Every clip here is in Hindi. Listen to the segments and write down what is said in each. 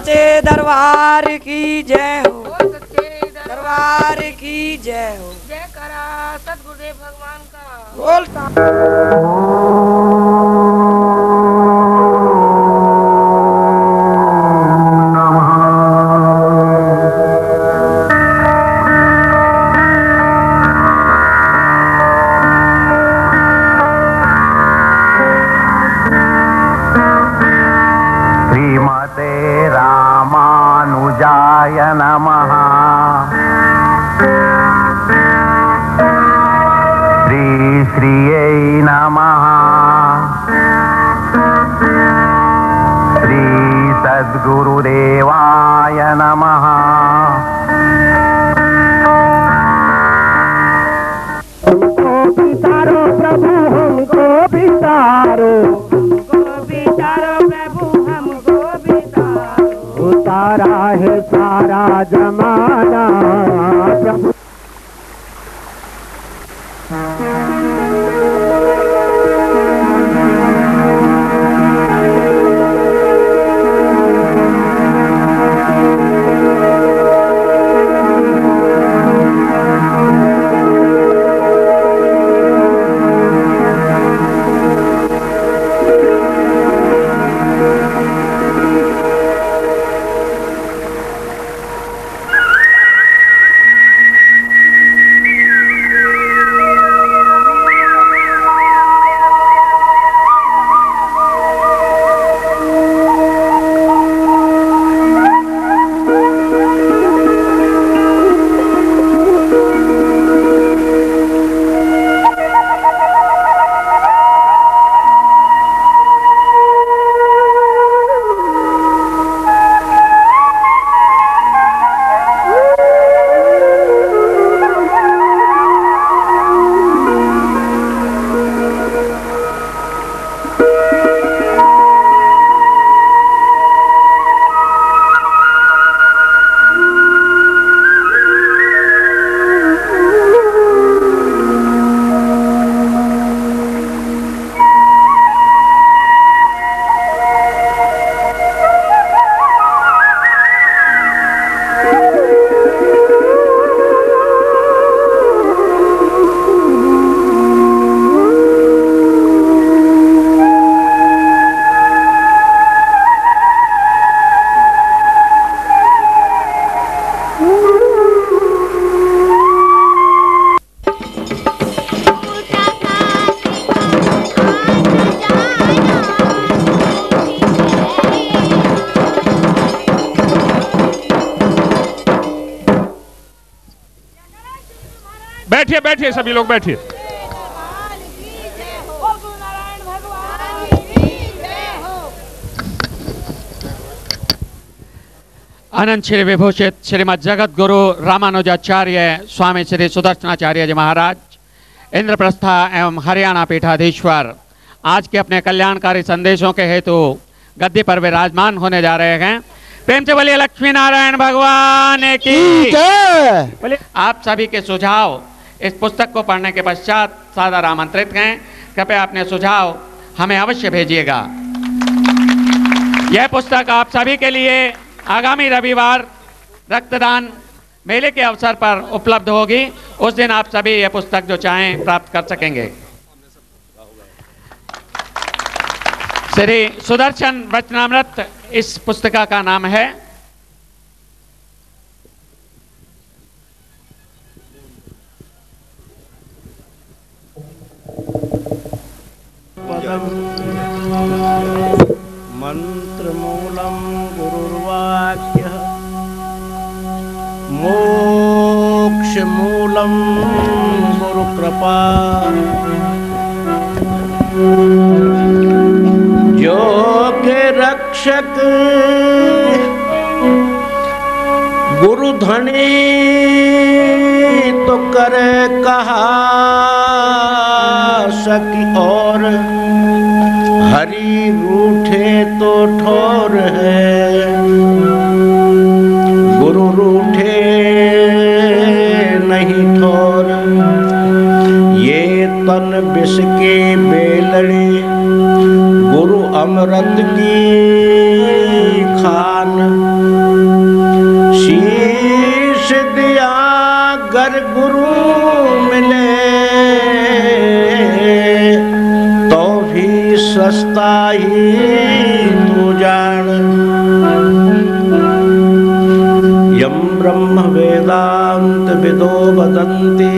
सच्चे दरबार की जय हो, सच्चे दरबार की जय हो। जय करा सतगुरुदेव भगवान का बोलता नमः। श्री श्रीयै नमः। श्री सद्गुरुदेवाय नमः। बिचारो प्रभु हमको बिचारो, प्रभु हमको बिचारो। उतारा है सारा जमाना प्रभु। बैठिए बैठिए सभी लोग बैठिए। अनंत श्री विभूषित श्रीमद जगत गुरु रामानुजाचार्य स्वामी श्री सुदर्शनाचार्य जी महाराज, इंद्रप्रस्था एवं हरियाणा पीठाधीश्वर, आज के अपने कल्याणकारी संदेशों के हेतु गद्दी पर विराजमान होने जा रहे हैं। प्रेम से बोलिए लक्ष्मी नारायण भगवान की जय। बोलिए आप सभी के सुझाव इस पुस्तक को पढ़ने के पश्चात सादर आमंत्रित हैं। कृपया अपने सुझाव हमें अवश्य भेजिएगा। यह पुस्तक आप सभी के लिए आगामी रविवार रक्तदान मेले के अवसर पर उपलब्ध होगी। उस दिन आप सभी यह पुस्तक जो चाहें प्राप्त कर सकेंगे। श्री सुदर्शन वचनामृत इस पुस्तिका का नाम है। मंत्रमूलम गुरुर्वाक्यः मोक्षमूलम गुरुकृपा। योग रक्षक गुरु धनी तो करे कहा सकी और हरि रूठे तो ठोर है। गुरु रूठे नहीं ठोर। ये तन विष के बेलड़े गुरु अमृत की खान। वदन्ति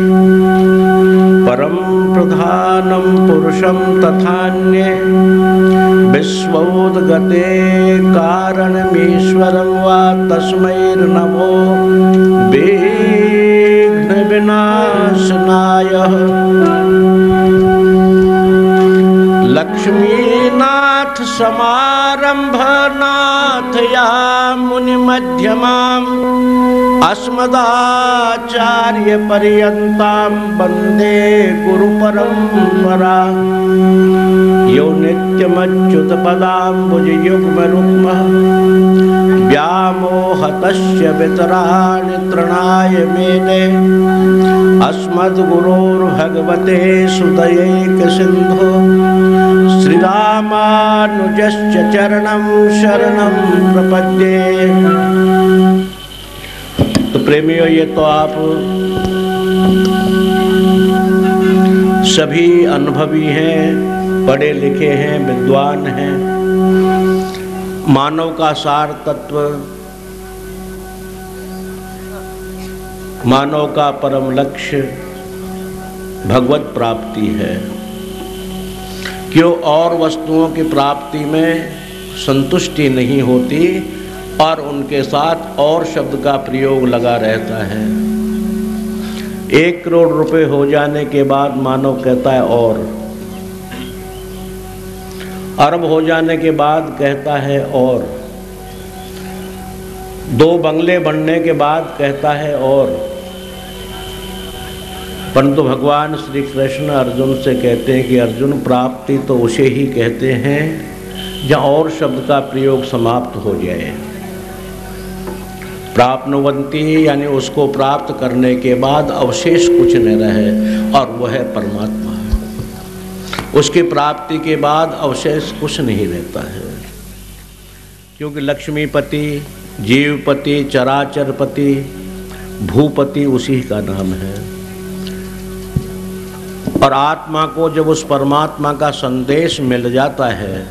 परम प्रधानं पुरुषं तथान्ये विश्वोद्गते कारणमीश्वरं वा तस्मैर्नमो विघ्न विनाशनाय। लक्ष्मीनाथ समारंभ नाथया मुनिमध्यमाम् अस्मदाचार्य पर्यन्तां वन्दे गुरुपरम्परा। यो नित्यमच्युतपदाम्बुजयुग्मरुक्मः व्यामोहतस्य वितराणि तृणाय मेने अस्मद्गुरोर्भगवते सुदयैकसिन्धो श्रीरामानुजस्य चरणं शरणं प्रपद्ये। तो प्रेमियों, ये तो आप सभी अनुभवी हैं, पढ़े लिखे हैं, विद्वान हैं। मानव का सार तत्व, मानव का परम लक्ष्य भगवत प्राप्ति है। क्यों और वस्तुओं की प्राप्ति में संतुष्टि नहीं होती और उनके साथ और शब्द का प्रयोग लगा रहता है। 1 करोड़ रुपए हो जाने के बाद मानव कहता है और, अरब हो जाने के बाद कहता है और, 2 बंगले बनने के बाद कहता है और। परंतु भगवान श्री कृष्ण अर्जुन से कहते हैं कि अर्जुन, प्राप्ति तो उसे ही कहते हैं जहाँ और शब्द का प्रयोग समाप्त हो जाए। प्राप्नुवन्ति यानी उसको प्राप्त करने के बाद अवशेष कुछ न रहे, और वह है परमात्मा। उसकी प्राप्ति के बाद अवशेष कुछ नहीं रहता है, क्योंकि लक्ष्मीपति, जीवपति, चराचरपति, भूपति उसी का नाम है। और आत्मा को जब उस परमात्मा का संदेश मिल जाता है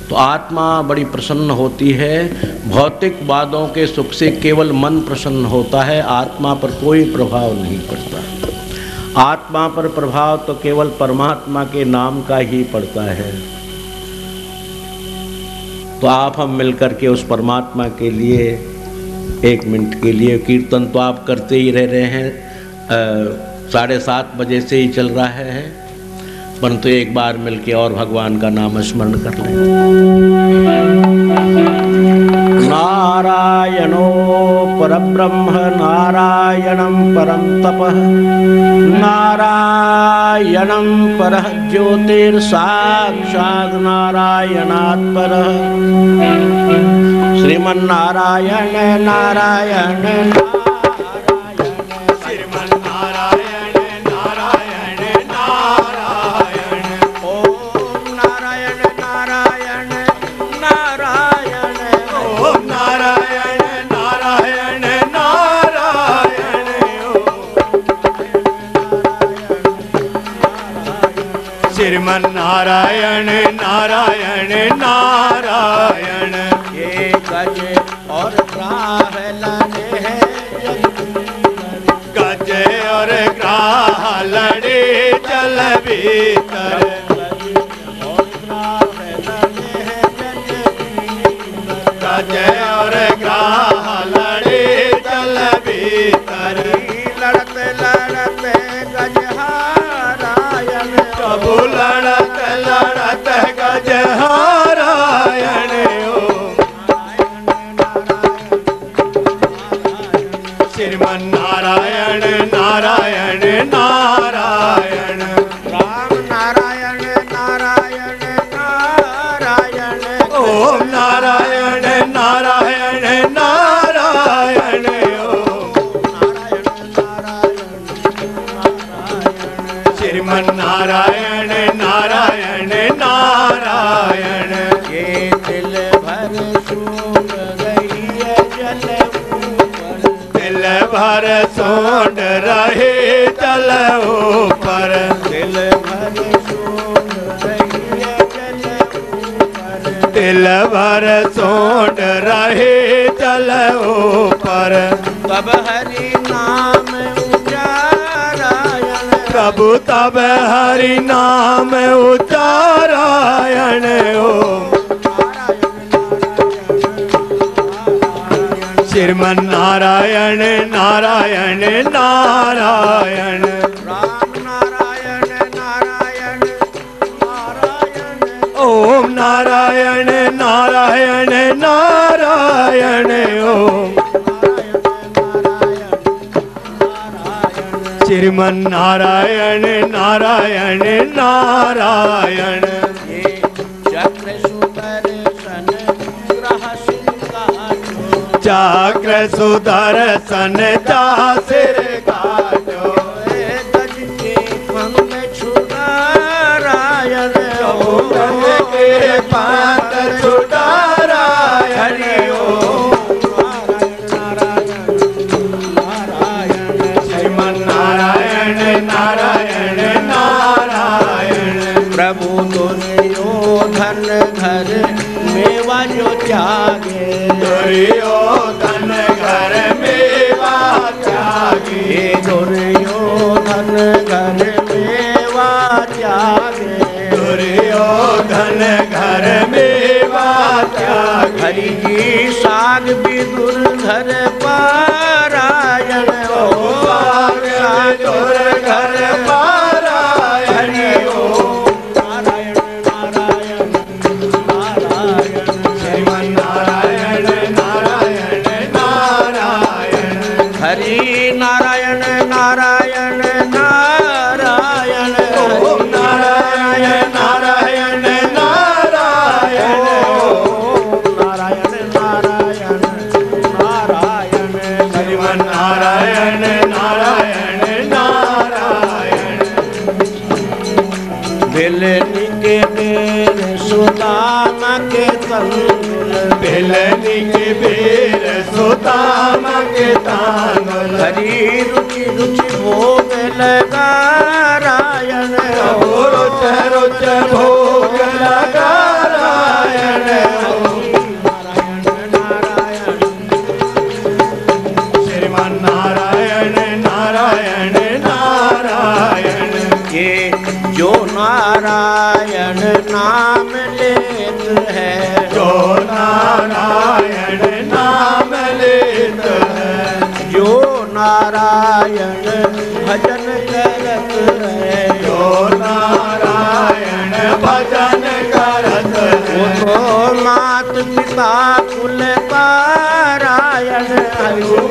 तो आत्मा बड़ी प्रसन्न होती है। भौतिक वादों के सुख से केवल मन प्रसन्न होता है, आत्मा पर कोई प्रभाव नहीं पड़ता। आत्मा पर प्रभाव तो केवल परमात्मा के नाम का ही पड़ता है। तो आप हम मिलकर के उस परमात्मा के लिए 1 मिनट के लिए, कीर्तन तो आप करते ही रह रहे हैं, 7:30 बजे से ही चल रहा है, परंतु एक बार मिलके और भगवान का नाम स्मरण कर लें। नारायणो परब्रह्म नारायणं परं तपः नारायणं परः ज्योतिर्साक्षात् नारायणात् परः श्रीमन्नारायण नारायण नारायण नारायण नारायण। ये गज और ग्राह लड़े हैं, गज और ग्राह लड़े जल भीतर, गज और ग्राह लड़े जल भीतर। लड़ते लड़ते गजहारायण, कबू लड़त लड़त गजहारायण। श्रीमन्नारायण नारायण नारायण। राम नारायण नारायण नारायण। ओम नारायण नारायण नारायण। श्रीमन्नारायण नारायण नारायण। ये दिल भर सूंघ गई है जल ऊपर, दिल भर सोंड रहे जल ऊपर, दिल भर सूंघ गई है जल ऊपर, दिल भर सोंड रहे जल ऊपर। तब हरि नाम ऊंचा प्रभु तब हरि नाम उच्चारायण ओम श्रीमन नारायण नारायण नारायण राम नारायण नारायण नारायण ओम नारायण नारायण नारायण ओम श्रीमन नारायण नारायण नारायण चक्र सुदर्शन ग्रह चक्र सुदर्शन जा सिर काटो गज के पंग छुड़ारायण गज के पंग छुड़ारायण ओम श्रीमन नारायण नारायण नारायण प्रभु दुर्योधन घर मेवा जो त्यागे दुर्योधन घर मेवा त्यागे दुर्योधन घर मेवा त्यागे दुर्योधन घर मेवा त्यागे हरि जी साग विदुर पारायण ओ साग घर पारायण ओम नारायण नारायण नारायण श्रीमन नारायण नारायण नारायण हरि नारायण नारायण नारायण ओम नारायण नारायण नारायण ओम नारायण नारायण नारायण श्रीमन नारायण नारायण नारायण बेलनी के बेर सुदाम के तंगुल बेलनी के बेर सुदाम के तांगुल हरि रुचि रुचि भोग लगा रायण रुच रुच भोग लगा रायण नारायण नारायण श्रीमन नारायण नारायण नारायण ये जो नारायण नाम लेत है जो नारायण नाम लेत है जो नारायण भजन करत है जो नारायण भजन करत वो है तो मात पिता कुल पारायण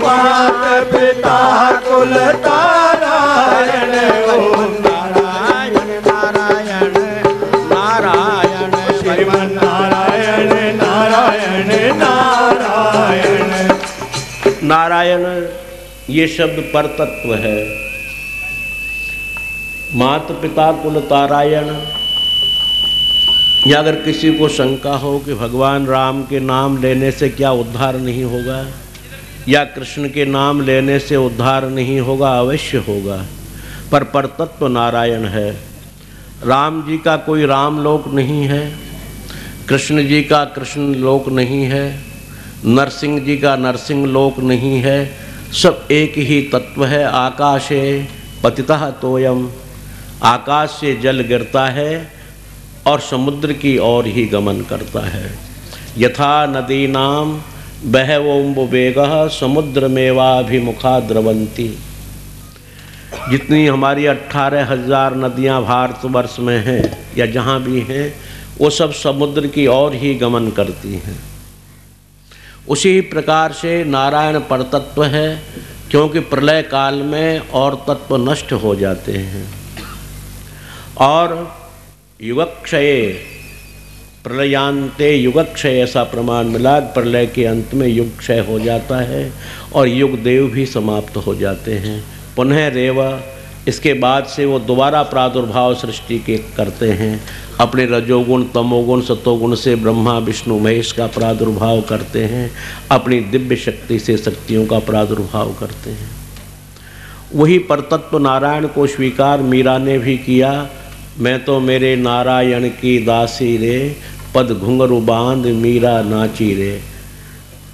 मात पिता कुल तारायण ओम नारायण नारायण नारायण श्रीमन नारायण नारायण नारायण नारायण ये शब्द परतत्व है। मात पिता कुल तारायण। या अगर किसी को शंका हो कि भगवान राम के नाम लेने से क्या उद्धार नहीं होगा या कृष्ण के नाम लेने से उद्धार नहीं होगा, अवश्य होगा, पर परतत्व नारायण है। राम जी का कोई राम लोक नहीं है, कृष्ण जी का कृष्ण लोक नहीं है, नरसिंह जी का नरसिंह लोक नहीं है, सब एक ही तत्व है। आकाशे पतितः तोयम, आकाश से जल गिरता है और समुद्र की ओर ही गमन करता है। यथा नदीनाम बहवोम्बुवेगः समुद्रमेवाभिमुखा द्रवंती। जितनी हमारी 18,000 नदियाँ भारतवर्ष में हैं या जहाँ भी हैं, वो सब समुद्र की ओर ही गमन करती हैं। उसी प्रकार से नारायण परतत्व है, क्योंकि प्रलय काल में और तत्व नष्ट हो जाते हैं और युगक्षये प्रलयांते युगक्षय ऐसा प्रमाण मिला। प्रलय के अंत में युग क्षय हो जाता है और युग देव भी समाप्त हो जाते हैं। पुनः रेवा, इसके बाद से वो दोबारा प्रादुर्भाव सृष्टि के करते हैं। अपने रजोगुण तमोगुण सतोगुण से ब्रह्मा विष्णु महेश का प्रादुर्भाव करते हैं, अपनी दिव्य शक्ति से शक्तियों का प्रादुर्भाव करते हैं। वही परतत्व नारायण को स्वीकार मीरा ने भी किया। मैं तो मेरे नारायण की दासी रे, पद घुंघरू बांध मीरा नाची रे।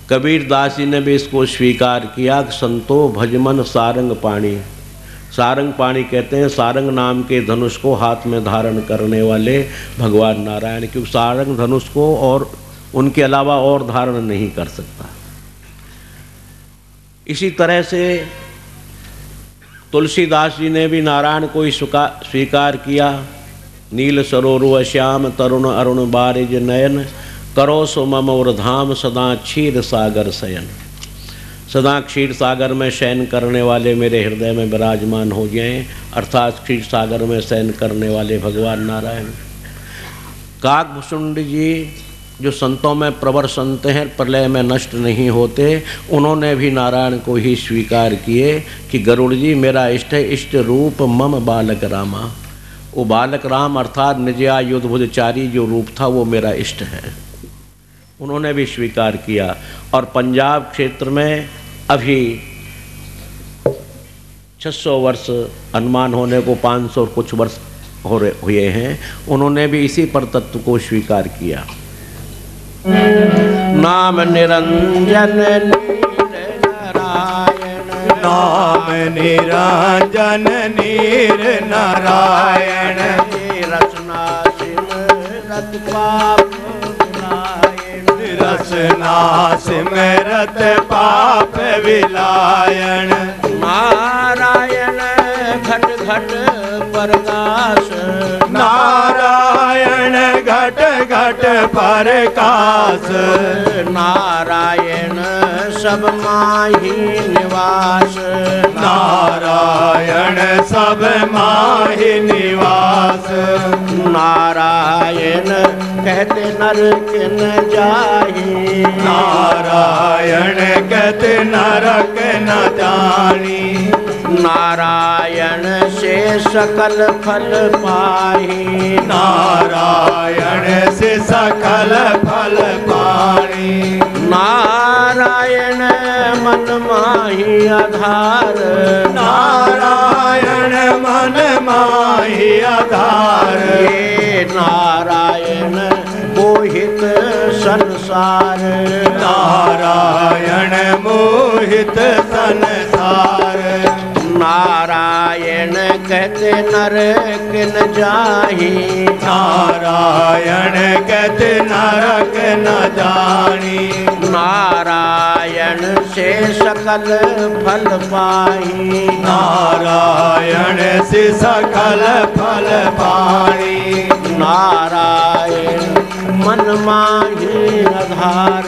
कबीर दासी ने भी इसको स्वीकार किया। संतो भजमन सारंग पाणी, सारंग पाणी कहते हैं सारंग नाम के धनुष को हाथ में धारण करने वाले भगवान नारायण, क्योंकि सारंग धनुष को और उनके अलावा और धारण नहीं कर सकता। इसी तरह से तुलसीदास जी ने भी नारायण को ही स्वीकार किया। नील सरोरु श्याम तरुण अरुण बारिज नयन, करो सो मम और धाम सदा क्षीर सागर शयन। सदा क्षीर सागर में शयन करने वाले मेरे हृदय में विराजमान हो जाएं, अर्थात क्षीर सागर में शयन करने वाले भगवान नारायण। काकभूषुंड जी जो संतों में प्रवर संत हैं, प्रलय में नष्ट नहीं होते, उन्होंने भी नारायण को ही स्वीकार किए कि गरुड़ जी मेरा इष्ट है, इष्ट रूप मम बालक रामा। वो बालक राम अर्थात निजया युद्धभुजचारी जो रूप था वो मेरा इष्ट है, उन्होंने भी स्वीकार किया। और पंजाब क्षेत्र में अभी 600 वर्ष अनुमान होने को 500 और कुछ वर्ष हुए हैं, उन्होंने भी इसी पर तत्व को स्वीकार किया। नाम निरंजन नीर नारायण, नाम निरंजन नीर नारायण, रचना सिमरत पाप रसना सिमरत पाप विलायन। नारायण घट घट प्रकाश, नारायण घट घट प्रकाश, नारायण सब माही निवास, नारायण सब माही निवास, नारायण कहते नर किन जाही, नारायण कहते नरक न जानी, नारायण से सकल फल पाही, नारायण से सकल फल पानी, नारायण मन माही आधार, नारायण मन माही आधार, ये नारायण मोहित संसार, नारायण मोहित संसार, नारायण कहते नर किन जाही, नारायण कहते नरक न जानी, नारायण से सकल फल पाही, नारायण से सकल फल पानी, नारायण मन माही आधार,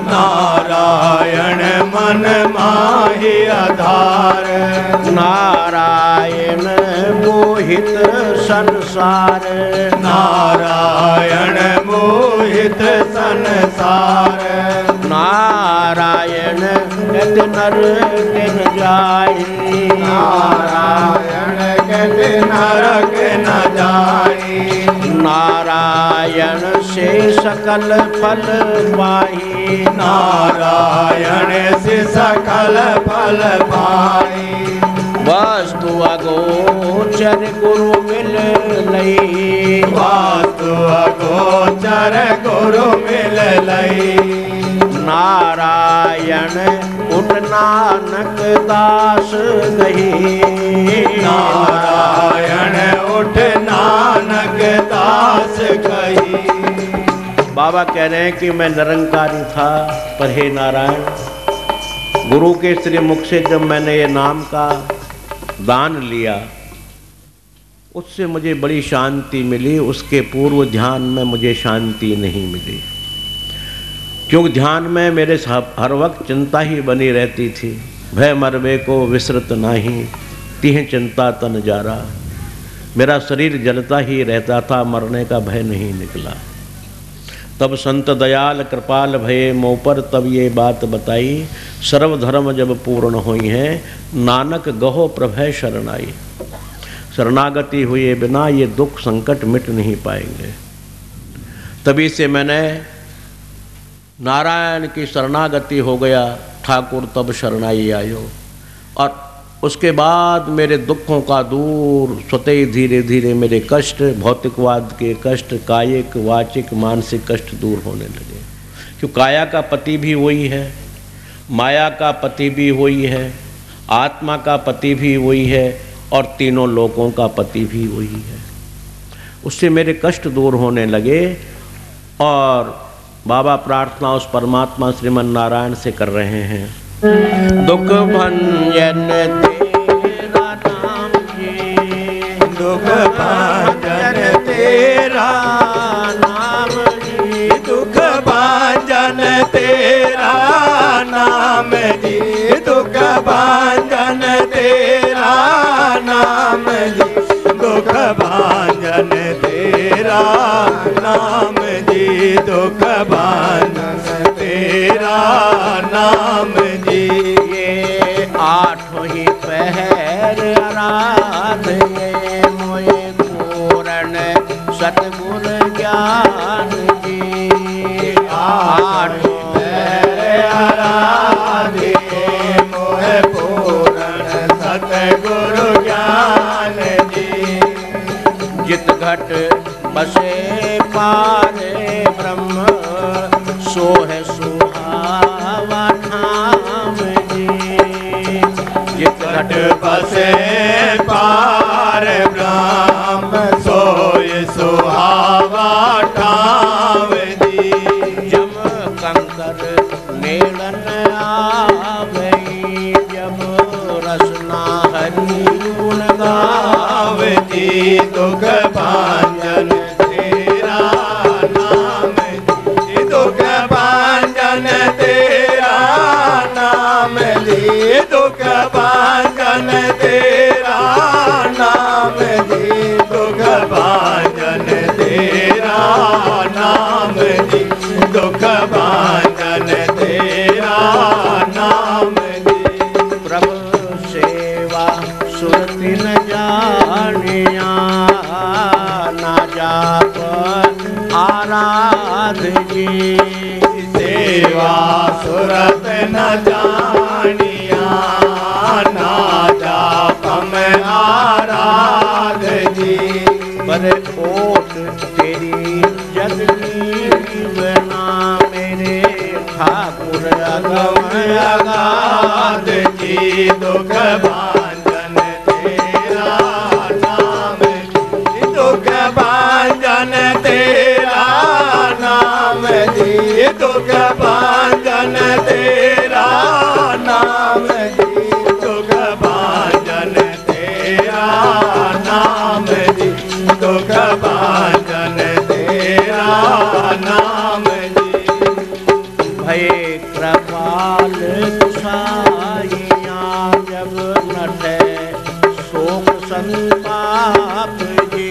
नारायण मन माही आधार, नारायण मोहित संसार, नारायण मोहित संसार, नारायण कहते नर किन जाही, नारायण कहते नरक न जानी, नारायण से सकल फल पाही, नारायण से सकल फल पानी, वस्तु अगोचर गुरु मिल लई, वास्तु अगोचर गुरु मिल लई, नारायण उठ नानक दास गही, नारायण उठ नानक दास कही। बाबा कह रहे हैं कि मैं निरंकारी था, पर हे नारायण गुरु के श्री मुख से जब मैंने ये नाम का दान लिया उससे मुझे बड़ी शांति मिली, उसके पूर्व ध्यान में मुझे शांति नहीं मिली, क्योंकि ध्यान में मेरे हर वक्त चिंता ही बनी रहती थी। भय मरबे को विसरत नाही, तिह चिंता तन जारा, मेरा शरीर जलता ही रहता था, मरने का भय नहीं निकला। तब संत दयाल कृपाल भये मोह पर तब ये बात बताई, सर्वधर्म जब पूर्ण हुई हैं नानक गहो प्रभय शरणाई। शरणागति हुए बिना ये दुख संकट मिट नहीं पाएंगे। तभी से मैंने नारायण की शरणागति हो गया, ठाकुर तब शरणाई आयो, और उसके बाद मेरे दुखों का दूर स्वतः ही धीरे धीरे मेरे कष्ट, भौतिकवाद के कष्ट, कायिक वाचिक मानसिक कष्ट दूर होने लगे। क्यों काया का पति भी वही है, माया का पति भी वही है, आत्मा का पति भी वही है, और तीनों लोकों का पति भी वही है। उससे मेरे कष्ट दूर होने लगे और बाबा प्रार्थना उस परमात्मा श्रीमन नारायण से कर रहे हैं। दुख भंजन तेरा नाम जी, दुख भंजन तेरा नाम जी, दुख भंजन तेरा नाम जी, दुख भंजन तेरा नाम जी, दुख भंजन तेरा नाम जी, दुख भंजन तेरा नाम जी। ये आठों ही पहर आराधे मोए पूर्ण सतगुर ज्ञान जी। आठों पहर आराधे मोए पूर्ण सतगुरु ज्ञान जी। जित घट बसे पारे ब्रह्म सोह सुहावा ठाम जी। जित घट बसे पार ब्रह्म सोय सुहावा ठाम जी। जम कंकर नेलन आवई, जब रसना हरि गुण गावे जी। दुख भंजन तेरा नाम जी, दुख भंजन तेरा नाम जी, दुख भंजन तेरा नाम जी, दुख भंजन तेरा नाम जी, दुख भंजन तेरा नाम जी। प्रभु सेवा सुरति न जानिया, ना जाप आराध जी। सेवा सुरत न जानिया, ना जाप में आराध जी। पर ओट तेरी जगजीवना, मेरे ठाकुर अगम अगाध जी। दुख भंजन तेरा नाम जी, दुख भंजन तेरा नाम जी, दुख भंजन तेरा नाम जी, दुख भंजन तेरा नाम जी, दुख भंजन तेरा नाम जी। भय कृपाल साइया, जब नटे शोक संताप जी।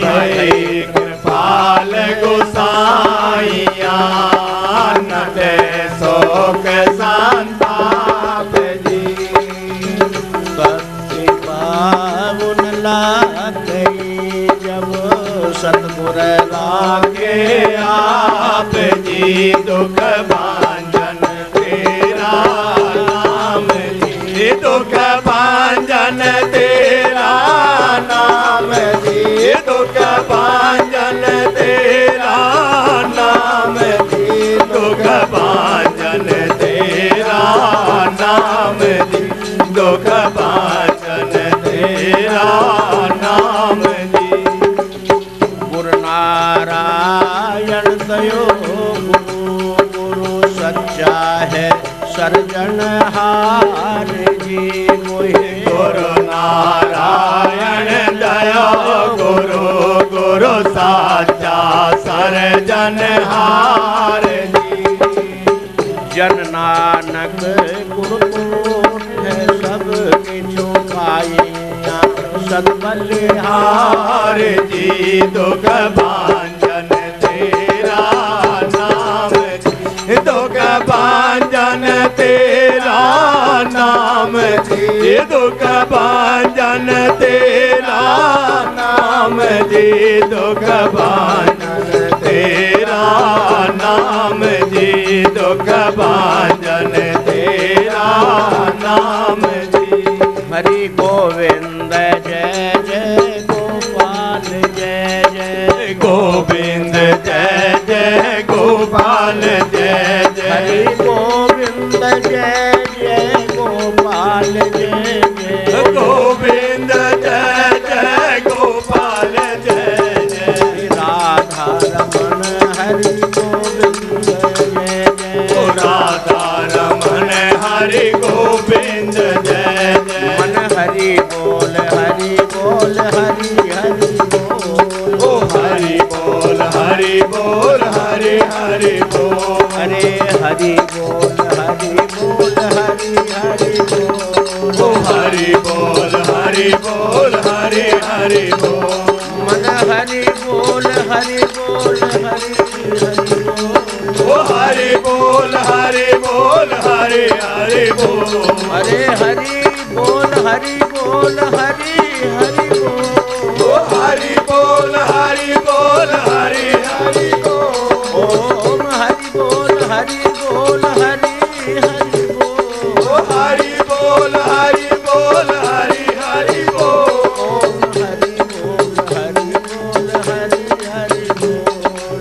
भय कृपाल गोसाइया, नटे शोक संताप जी। कति पावन लाग गई, जब सतगुर लागे आप जी। दुख भंजन तेरा नाम जी, दुख भंजन तेरा नाम जी, दुख भंजन तेरा नाम जी, दुख भंजन तेरा नाम जी, दुख भंजन तेरा नाम जी। गुरु नारायण दयो गुरु, गुरु सच्चा है सर्जनहार जी। मोहे गुरु नारायण दयो गुरु, गुरु साचा सर्जनहार जी। जन नानक गुरु है सब किछु पाइया, सतबलिहार जी। दुख भंजन तेरा नाम जी, दुख भंजन तेरा नाम जी, दुख भंजन तेरा नाम जी, दुख भंजन तेरा नाम जी, दुख भंजन तेरा नाम जी। हरि गोविंद जय जय गोपाल जय जय गोविंद जय जय गोपाल जय जय। हरि गोविंद जय जय गोपाल जय जय गोविंद बोल हरि बोल हरि हरि बोल। ओ हरि बोल हरि बोल हरि हरि बोल। मन हरि बोल हरि बोल हरि हरि बोल। ओ हरि बोल हरि बोल हरि हरि बोल। अरे हरि बोल हरि बोल हरि हरि बोल। ओ हरि बोल हरि बोल हरि हरि बोल। ओम हरि बोल हरि बोल हरि हरि बोल। ओ हरि बोल हरि बोल हरि हरि बोल। ओम हरि बोल हरि बोल हरि हरि बोल।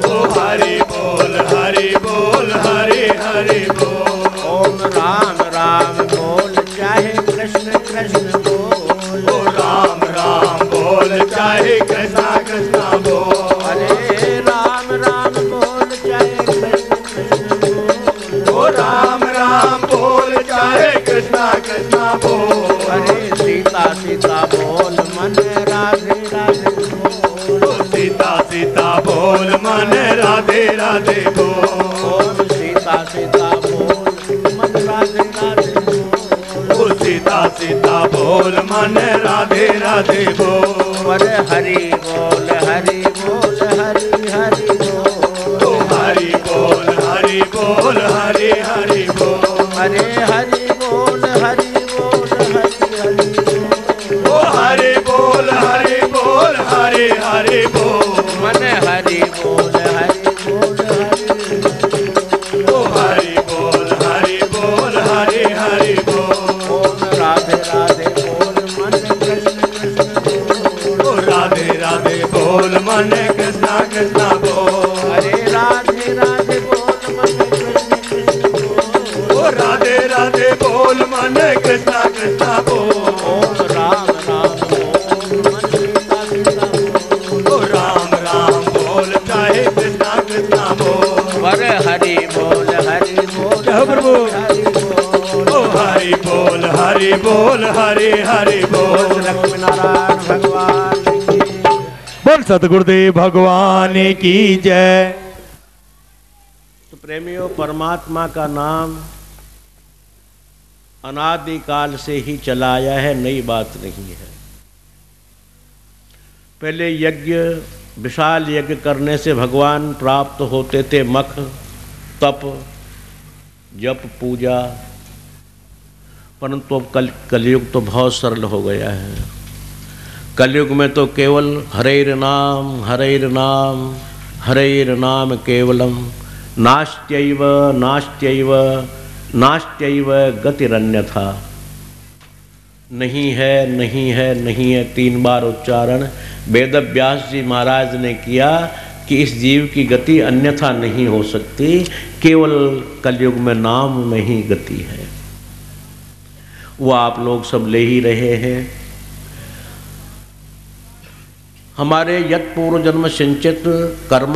ओ हरि बोल हरि बोल हरि हरि बोल। ओम राम राम बोल चाहे कृष्ण कृष्ण बोल। ओ राम राम बोल चाहे कृष्णा कृष्णा बोल। अरे राम राम बोल चाहे कृष्ण कृष्ण बोल। ओ राम राम बोल चाहे कृष्णा कृष्णा बोल। अरे सीता सीता बोल मन राधे राधे बोल। ओ सीता सीता बोल मन राधे राधे बोल। ओम सीता सीता बोल मन राधे राधे बोल। ओ सीता सीता बोल मन राधे राधे बोल। अरे हरि बोल हरि बोल हरि हरि बोल। ओ हरि बोल हरि बोल हरि हरि बोल। अरे हरि बोल हरि बोल हरि हरि बोल। ओ हरि बोल हरि बोल हरि हरि बोल। मन हरि बोल हरि बोल हरि ओ हरि बोल हरि बोल हरि हरि बोल। ओम राधे राधे बोल मन कृष्ण कृष्ण बोल। ओ राधे राधे बोल मन कृष्णा कृष्णा बोल। अरे राधे राधे बोल मन कृष्ण कृष्ण बोल। ओ राधे राधे बोल मन कृष्णा कृष्णा बोल। ओम राम राम बोल मन सीता सीता बोल। ओ राम राम बोल चाहे कृष्णा कृष्णा बोल। अरे हरि बोल हरि बोल जय हो प्रभु। हरि बोल। ओ हरि बोल हरि बोल हरि हरि बोल। लक्ष्मी नारायण भगवान की बोल सतगुरुदेव भगवान की जय। तो प्रेमियों, परमात्मा का नाम अनादिकाल से ही चला आया है, नई बात नहीं है। पहले यज्ञ, विशाल यज्ञ करने से भगवान प्राप्त होते थे मख, तप, जप, पूजा। परंतु अब कलयुग तो बहुत सरल हो गया है। कलयुग में तो केवल हरेर नाम केवलम नास्त्यैव नास्त्यैव नास्त्यैव गतिरन्यथा। नहीं है नहीं है नहीं है, 3 बार उच्चारण वेद व्यास जी महाराज ने किया कि इस जीव की गति अन्यथा नहीं हो सकती, केवल कलयुग में नाम में ही गति है। वो आप लोग सब ले ही रहे हैं। हमारे यत् पूर्व जन्म संचित कर्म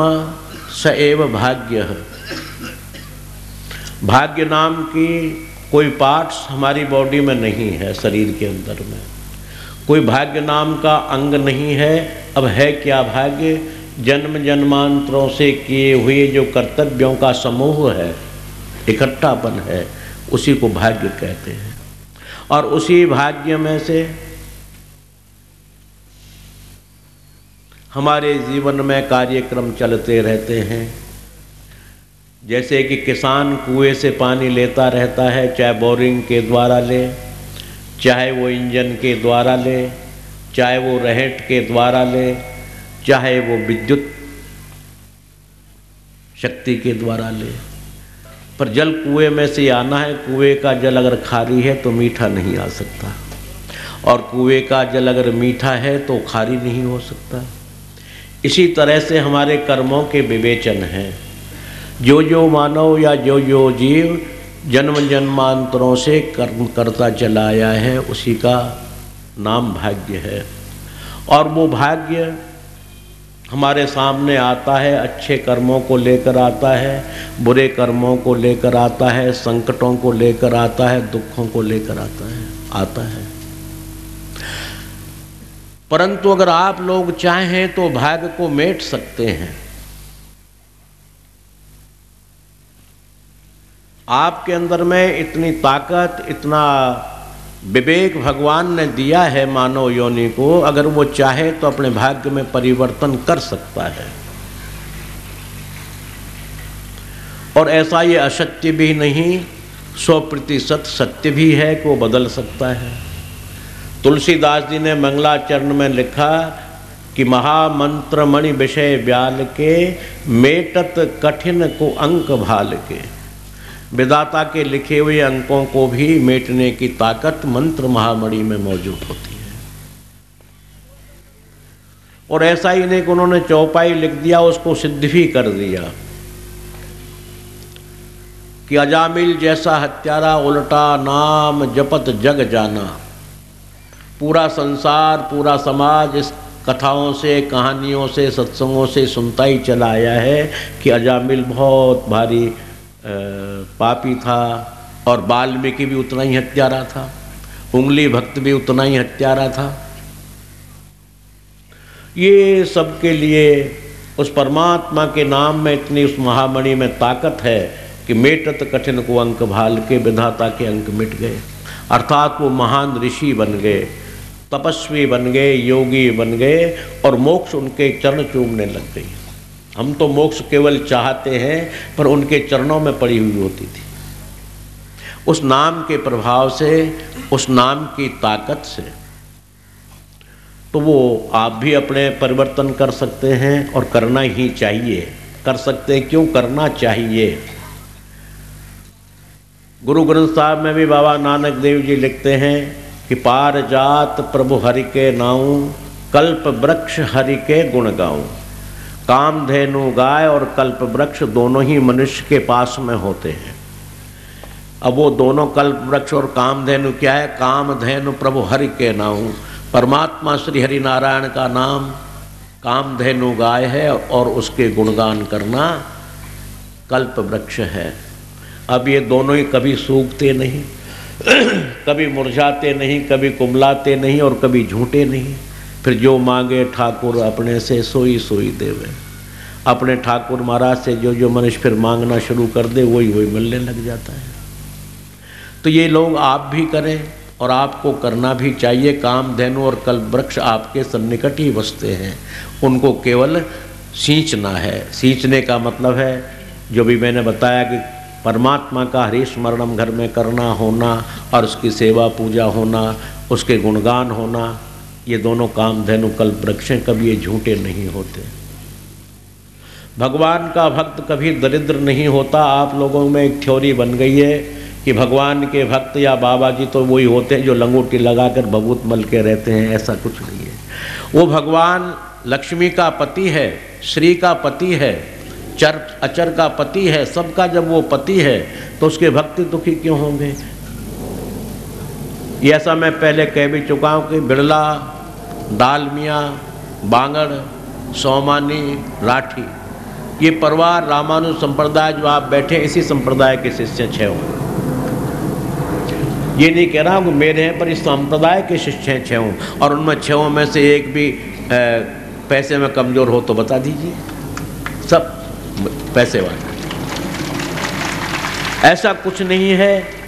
स एव भाग्य है। भाग्य नाम की कोई पार्ट्स हमारी बॉडी में नहीं है, शरीर के अंदर में कोई भाग्य नाम का अंग नहीं है। अब है क्या भाग्य? जन्म जन्मांतरों से किए हुए जो कर्तव्यों का समूह है, इकट्ठापन है, उसी को भाग्य कहते हैं। और उसी भाग्य में से हमारे जीवन में कार्यक्रम चलते रहते हैं। जैसे कि किसान कुएं से पानी लेता रहता है, चाहे बोरिंग के द्वारा ले, चाहे वो इंजन के द्वारा ले, चाहे वो रहट के द्वारा ले, चाहे वो विद्युत शक्ति के द्वारा ले, पर जल कुएं में से आना है। कुएं का जल अगर खारी है तो मीठा नहीं आ सकता, और कुएं का जल अगर मीठा है तो खारी नहीं हो सकता। इसी तरह से हमारे कर्मों के विवेचन हैं। जो जो मानव या जो जो जीव जन्म जन्मांतरों से कर्म करता चला आया है, उसी का नाम भाग्य है। और वो भाग्य हमारे सामने आता है, अच्छे कर्मों को लेकर आता है, बुरे कर्मों को लेकर आता है, संकटों को लेकर आता है, दुखों को लेकर आता है। परंतु अगर आप लोग चाहें तो भाग्य को मेट सकते हैं। आपके अंदर में इतनी ताकत, इतना विवेक भगवान ने दिया है मानव योनि को, अगर वो चाहे तो अपने भाग्य में परिवर्तन कर सकता है। और ऐसा ये असत्य भी नहीं, 100% सत्य भी है कि वो बदल सकता है। तुलसीदास जी ने मंगलाचरण में लिखा कि महामंत्र मणि विषय ब्याल के, मेटत कठिन को अंक भाल के। विधाता के लिखे हुए अंकों को भी मेटने की ताकत मंत्र महामणि में मौजूद होती है। और ऐसा ही नहीं कि उन्होंने चौपाई लिख दिया, उसको सिद्ध भी कर दिया कि अजामिल जैसा हत्यारा उल्टा नाम जपत जग जाना। पूरा संसार, पूरा समाज इस कथाओं से, कहानियों से, सत्संगों से सुनता ही चला आया है कि अजामिल बहुत भारी पापी था और वाल्मीकि भी उतना ही हत्यारा था, उंगली भक्त भी उतना ही हत्यारा था। ये सबके लिए उस परमात्मा के नाम में इतनी उस महामणि में ताकत है कि मेटत कठिन को अंक भाल के, विधाता के अंक मिट गए। अर्थात वो महान ऋषि बन गए, तपस्वी बन गए, योगी बन गए और मोक्ष उनके चरण चूमने लग गई। हम तो मोक्ष केवल चाहते हैं, पर उनके चरणों में पड़ी हुई होती थी। उस नाम के प्रभाव से, उस नाम की ताकत से, तो वो आप भी अपने परिवर्तन कर सकते हैं और करना ही चाहिए। कर सकते हैं, क्यों करना चाहिए। गुरु ग्रंथ साहब में भी बाबा नानक देव जी लिखते हैं कि पार जात प्रभु हरि के नाऊं, कल्प वृक्ष हरि के गुण गाऊं। कामधेनु गाय और कल्प वृक्ष दोनों ही मनुष्य के पास में होते हैं। अब वो दोनों कल्प वृक्ष और कामधेनु क्या है? कामधेनु प्रभु हरि के नाऊं, परमात्मा श्री हरि नारायण का नाम कामधेनु गाय है और उसके गुणगान करना कल्प वृक्ष है। अब ये दोनों ही कभी सूखते नहीं, कभी मुरझाते नहीं, कभी कुमलाते नहीं और कभी झूठे नहीं। फिर जो मांगे ठाकुर अपने से सोई सोई देवे। अपने ठाकुर महाराज से जो जो मनुष्य फिर मांगना शुरू कर दे वही वही मिलने लग जाता है। तो ये लोग आप भी करें और आपको करना भी चाहिए। कामधेनु और कल्प वृक्ष आपके सन्निकट ही बसते हैं, उनको केवल सींचना है। सींचने का मतलब है जो भी मैंने बताया कि परमात्मा का हरि स्मरणम घर में करना होना और उसकी सेवा पूजा होना, उसके गुणगान होना, ये दोनों कामधेनु कल्प वृक्ष कभी ये झूठे नहीं होते। भगवान का भक्त कभी दरिद्र नहीं होता। आप लोगों में एक थ्योरी बन गई है कि भगवान के भक्त या बाबा जी तो वही होते हैं जो लंगोटी लगाकर भभूत मल के रहते हैं। ऐसा कुछ नहीं है। वो भगवान लक्ष्मी का पति है, श्री का पति है, चर अचर का पति है। सबका जब वो पति है तो उसके भक्त दुखी क्यों होंगे? ये ऐसा मैं पहले कह भी चुका हूँ कि बिरला, डालमिया, बांगड़, सोमानी, राठी, ये परिवार रामानुज संप्रदाय जो आप बैठे इसी संप्रदाय के शिष्य 6 हों। ये नहीं कह रहा हूँ कि मेरे हैं, पर इस संप्रदाय के शिष्य 6 हों और उनमें 6 में से एक भी पैसे में कमज़ोर हो तो बता दीजिए। सब पैसे वाले। ऐसा कुछ नहीं है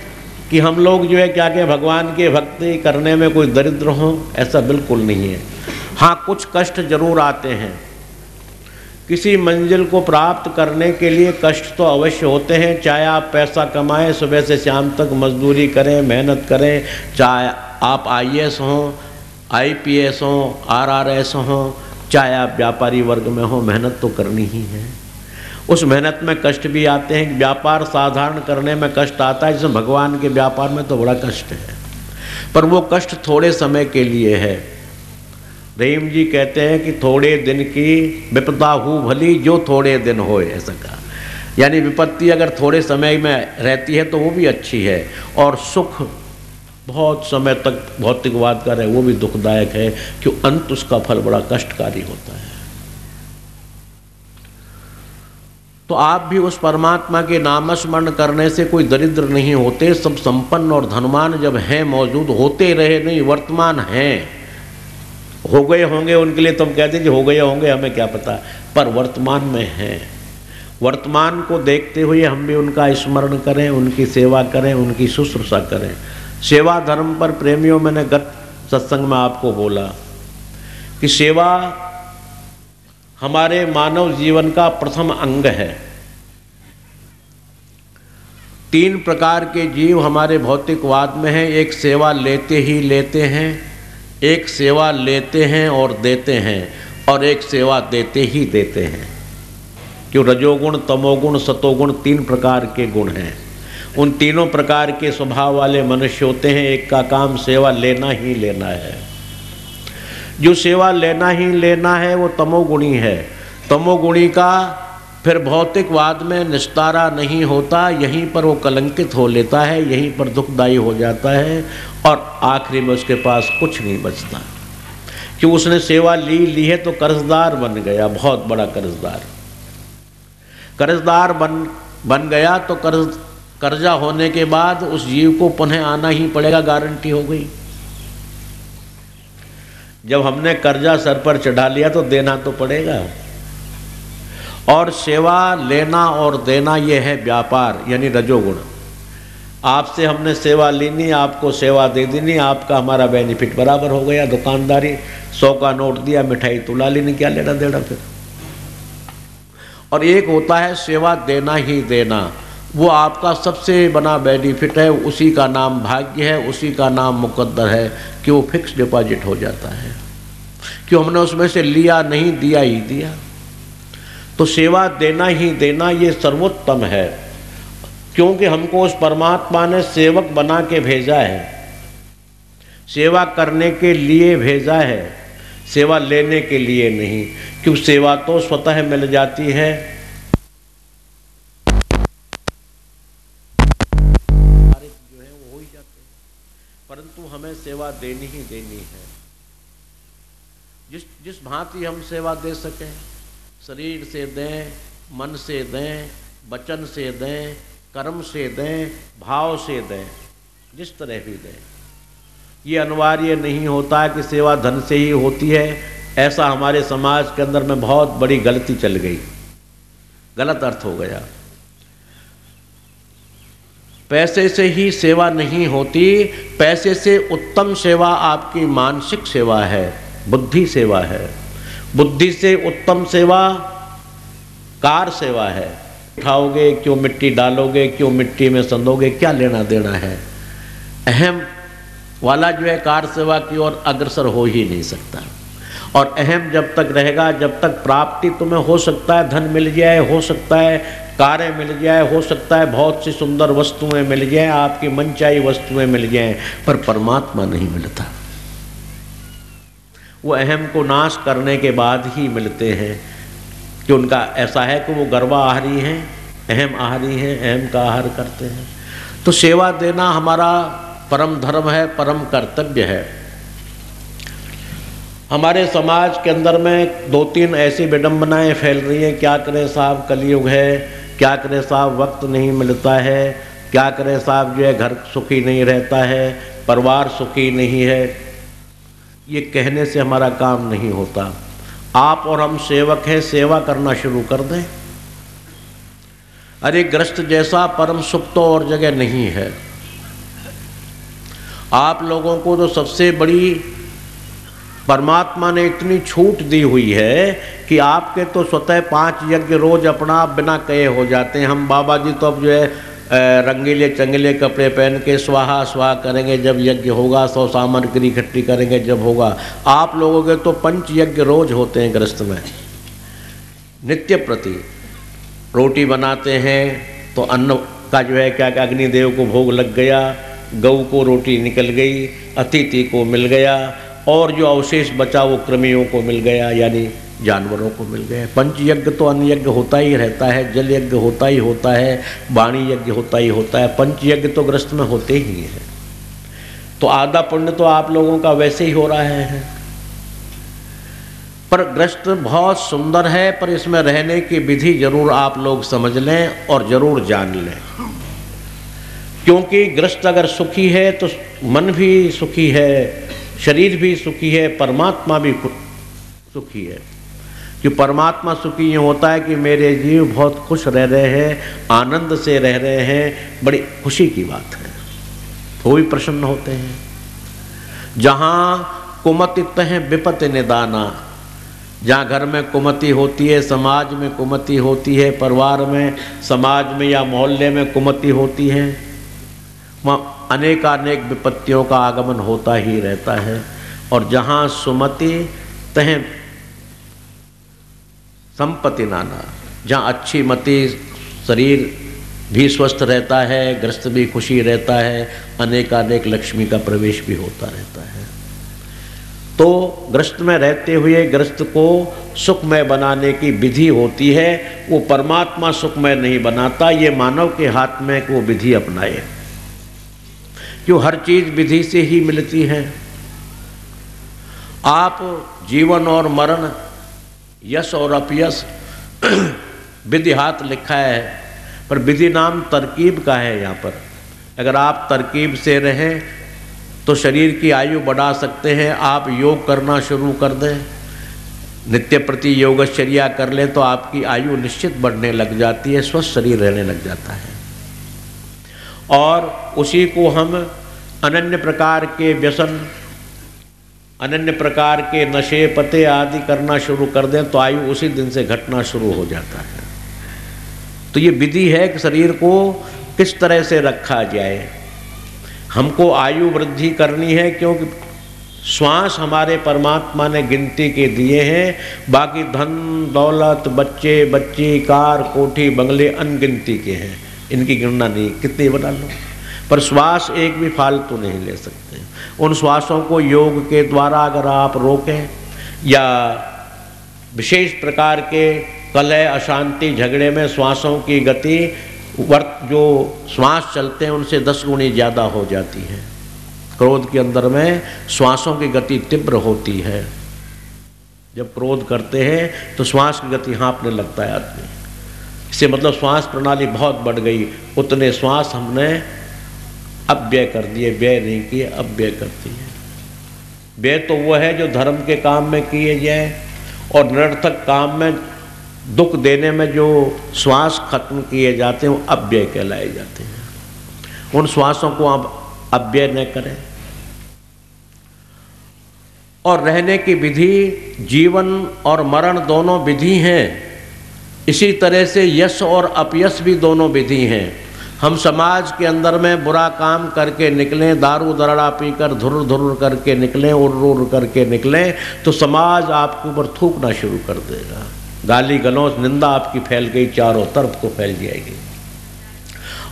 कि हम लोग जो है क्या कि भगवान के भक्ति करने में कोई दरिद्र हों, ऐसा बिल्कुल नहीं है। हाँ, कुछ कष्ट जरूर आते हैं। किसी मंजिल को प्राप्त करने के लिए कष्ट तो अवश्य होते हैं। चाहे आप पैसा कमाएं, सुबह से शाम तक मजदूरी करें, मेहनत करें, चाहे आप IAS हों, IPS हों, RRS हों, चाहे आप व्यापारी वर्ग में हो, मेहनत तो करनी ही है। उस मेहनत में कष्ट भी आते हैं। व्यापार साधारण करने में कष्ट आता है, जिसमें भगवान के व्यापार में तो बड़ा कष्ट है, पर वो कष्ट थोड़े समय के लिए है। रहीम जी कहते हैं कि थोड़े दिन की विपदा हो भली जो थोड़े दिन होए, ऐसा कहा। यानी विपत्ति अगर थोड़े समय में रहती है तो वो भी अच्छी है, और सुख बहुत समय तक भौतिकवाद का रहे वो भी दुखदायक है, क्यों अंत उसका फल बड़ा कष्टकारी होता है। तो आप भी उस परमात्मा के नामस्मरण करने से कोई दरिद्र नहीं होते। सब संपन्न और धनवान जब हैं, मौजूद होते रहे नहीं, वर्तमान हैं। हो गए होंगे उनके लिए तुम कहते हैं हो गए होंगे, हमें क्या पता, पर वर्तमान में हैं। वर्तमान को देखते हुए हम भी उनका स्मरण करें, उनकी सेवा करें, उनकी शुश्रूषा करें। सेवा धर्म पर प्रेमियों, मैंने गत सत्संग में आपको बोला कि सेवा हमारे मानव जीवन का प्रथम अंग है। 3 प्रकार के जीव हमारे भौतिकवाद में हैं। एक सेवा लेते ही लेते हैं, एक सेवा लेते हैं और देते हैं, और एक सेवा देते ही देते हैं। क्यों? रजोगुण, तमोगुण, सतोगुण 3 प्रकार के गुण हैं। उन तीनों प्रकार के स्वभाव वाले मनुष्य होते हैं। एक का काम सेवा लेना ही लेना है। जो सेवा लेना ही लेना है वो तमोगुणी है। तमोगुणी का फिर भौतिकवाद में निस्तारा नहीं होता, यहीं पर वो कलंकित हो लेता है, यहीं पर दुखदायी हो जाता है, और आखिरी में उसके पास कुछ नहीं बचता। कि उसने सेवा ली है तो कर्जदार बन गया, बहुत बड़ा कर्जदार बन गया तो कर्जा होने के बाद उस जीव को पुनः आना ही पड़ेगा, गारंटी हो गई। जब हमने कर्जा सर पर चढ़ा लिया तो देना तो पड़ेगा। और सेवा लेना और देना ये है व्यापार, यानी रजोगुण। आपसे हमने सेवा लेनी, आपको सेवा दे देनी, आपका हमारा बेनिफिट बराबर हो गया। दुकानदारी 100 का नोट दिया, मिठाई तुला लेनी, क्या लेना देना फिर। और एक होता है सेवा देना ही देना, वो आपका सबसे बड़ा बेनिफिट है। उसी का नाम भाग्य है, उसी का नाम मुकद्दर है कि वो फिक्स डिपॉजिट हो जाता है। क्यों? हमने उसमें से लिया नहीं, दिया ही दिया। तो सेवा देना ही देना ये सर्वोत्तम है, क्योंकि हमको उस परमात्मा ने सेवक बना के भेजा है, सेवा करने के लिए भेजा है, सेवा लेने के लिए नहीं। क्योंकि सेवा तो स्वतः मिल जाती है। जो है वो हो ही जाते हैं, परंतु हमें सेवा देनी ही देनी है। जिस भांति हम सेवा दे सकें, शरीर से दें, मन से दें, वचन से दें, कर्म से दें, भाव से दें, जिस तरह भी दें। ये अनिवार्य नहीं होता कि सेवा धन से ही होती है। ऐसा हमारे समाज के अंदर में बहुत बड़ी गलती चल गई, गलत अर्थ हो गया। पैसे से ही सेवा नहीं होती। पैसे से उत्तम सेवा आपकी मानसिक सेवा है, बुद्धि सेवा है। बुद्धि से उत्तम सेवा कार सेवा है। उठाओगे क्यों, मिट्टी डालोगे क्यों, मिट्टी में संदोगे, क्या लेना देना है। अहम वाला जो है कार सेवा की ओर अग्रसर हो ही नहीं सकता। और अहम जब तक रहेगा, जब तक प्राप्ति तुम्हें हो सकता है धन मिल जाए, हो सकता है कारें मिल जाए, हो सकता है बहुत सी सुंदर वस्तुएं मिल जाए, आपकी मनचाही वस्तुएं मिल जाएं, पर परमात्मा नहीं मिलता। वो अहम को नाश करने के बाद ही मिलते हैं। कि उनका ऐसा है कि वो गर्वा आहारी हैं, अहम आहारी हैं, अहम का आहार करते हैं। तो सेवा देना हमारा परम धर्म है, परम कर्तव्य है। हमारे समाज के अंदर में 2-3 ऐसी विडंबनाएं फैल रही हैं। क्या करें साहब, कलयुग है, क्या करें साहब, वक्त नहीं मिलता है, क्या करें साहब, जो है घर सुखी नहीं रहता है, परिवार सुखी नहीं है। ये कहने से हमारा काम नहीं होता। आप और हम सेवक हैं, सेवा करना शुरू कर दें। अरे ग्रस्त जैसा परम सुख तो और जगह नहीं है। आप लोगों को तो सबसे बड़ी परमात्मा ने इतनी छूट दी हुई है कि आपके तो स्वतः 5 यज्ञ रोज अपना बिना कहे हो जाते हैं। हम बाबा जी तो अब जो है रंगीले चंगीले कपड़े पहन के स्वाहा स्वाहा करेंगे जब यज्ञ होगा, 100 सामग्री इकट्ठी करेंगे जब होगा। आप लोगों के तो 5 यज्ञ रोज होते हैं गृहस्थ में, नित्य प्रति। रोटी बनाते हैं तो अन्न का जो है क्या अग्निदेव को भोग लग गया, गऊ को रोटी निकल गई, अतिथि को मिल गया, और जो अवशेष बचा वो कृमियों को मिल गया, यानी जानवरों को मिल गए। पंचयज्ञ तो अन्न यज्ञ होता ही रहता है, जल यज्ञ होता ही होता है, वाणी यज्ञ होता ही होता है। पंचयज्ञ तो ग्रस्त में होते ही हैं। तो आधा पुण्य तो आप लोगों का वैसे ही हो रहा है। पर ग्रस्त बहुत सुंदर है, पर इसमें रहने की विधि जरूर आप लोग समझ लें और जरूर जान लें। क्योंकि ग्रस्त अगर सुखी है तो मन भी सुखी है, शरीर भी सुखी है, परमात्मा भी सुखी है। कि परमात्मा सुखी ये होता है कि मेरे जीव बहुत खुश रह रहे हैं, आनंद से रह रहे हैं, बड़ी खुशी की बात है, वो भी प्रसन्न होते हैं। जहाँ कुमति तह विपत्ति निदाना, जहाँ घर में कुमति होती है, समाज में कुमति होती है, परिवार में, समाज में या मोहल्ले में कुमति होती है, वहाँ अनेकानेक विपत्तियों का आगमन होता ही रहता है। और जहाँ सुमति तह संपत्ति नाना, जहाँ अच्छी मति, शरीर भी स्वस्थ रहता है, ग्रस्त भी खुशी रहता है, अनेकानेक लक्ष्मी का प्रवेश भी होता रहता है। तो ग्रस्त में रहते हुए ग्रस्त को सुखमय बनाने की विधि होती है, वो परमात्मा सुखमय नहीं बनाता, ये मानव के हाथ में वो विधि अपनाए। क्यों? हर चीज विधि से ही मिलती है। आप जीवन और मरण, यश और अपयश विधि हाथ लिखा है, पर विधि नाम तरकीब का है। यहाँ पर अगर आप तरकीब से रहें तो शरीर की आयु बढ़ा सकते हैं। आप योग करना शुरू कर दें, नित्य प्रति योगचर्या कर लें तो आपकी आयु निश्चित बढ़ने लग जाती है, स्वस्थ शरीर रहने लग जाता है। और उसी को हम अनन्य प्रकार के व्यसन, अनन्य प्रकार के नशे पते आदि करना शुरू कर दें तो आयु उसी दिन से घटना शुरू हो जाता है। तो ये विधि है कि शरीर को किस तरह से रखा जाए। हमको आयु वृद्धि करनी है, क्योंकि श्वास हमारे परमात्मा ने गिनती के दिए हैं। बाकी धन दौलत, बच्चे बच्ची, कार कोठी बंगले अनगिनती के हैं, इनकी गणना नहीं, कितने बना लो, पर श्वास एक भी फालतू नहीं ले सकते। उन श्वासों को योग के द्वारा अगर आप रोकें या विशेष प्रकार के कलह, अशांति, झगड़े में श्वासों की गति जो श्वास चलते हैं उनसे 10 गुनी ज़्यादा हो जाती है। क्रोध के अंदर में श्वासों की गति तीव्र होती है। जब क्रोध करते हैं तो श्वास की गति हाँपने लगता है आदमी। इससे मतलब श्वास प्रणाली बहुत बढ़ गई। उतने श्वास हमने अव्यय कर दिए, व्यय नहीं किए, अव्यय कर दिए। व्यय तो वो है जो धर्म के काम में किए जाए, और निरर्थक काम में, दुख देने में जो श्वास खत्म किए जाते हैं वो अव्यय कहलाए जाते हैं। उन श्वासों को आप अव्यय न करें। और रहने की विधि, जीवन और मरण दोनों विधि हैं। इसी तरह से यश और अपयश भी दोनों विधि हैं। हम समाज के अंदर में बुरा काम करके निकलें, दारू दरड़ा पीकर धुर धुर करके निकलें, उड़ उड़ करके निकलें, तो समाज आपके ऊपर थूकना शुरू कर देगा। गाली गलौज, निंदा आपकी फैल गई, चारों तरफ को फैल जाएगी।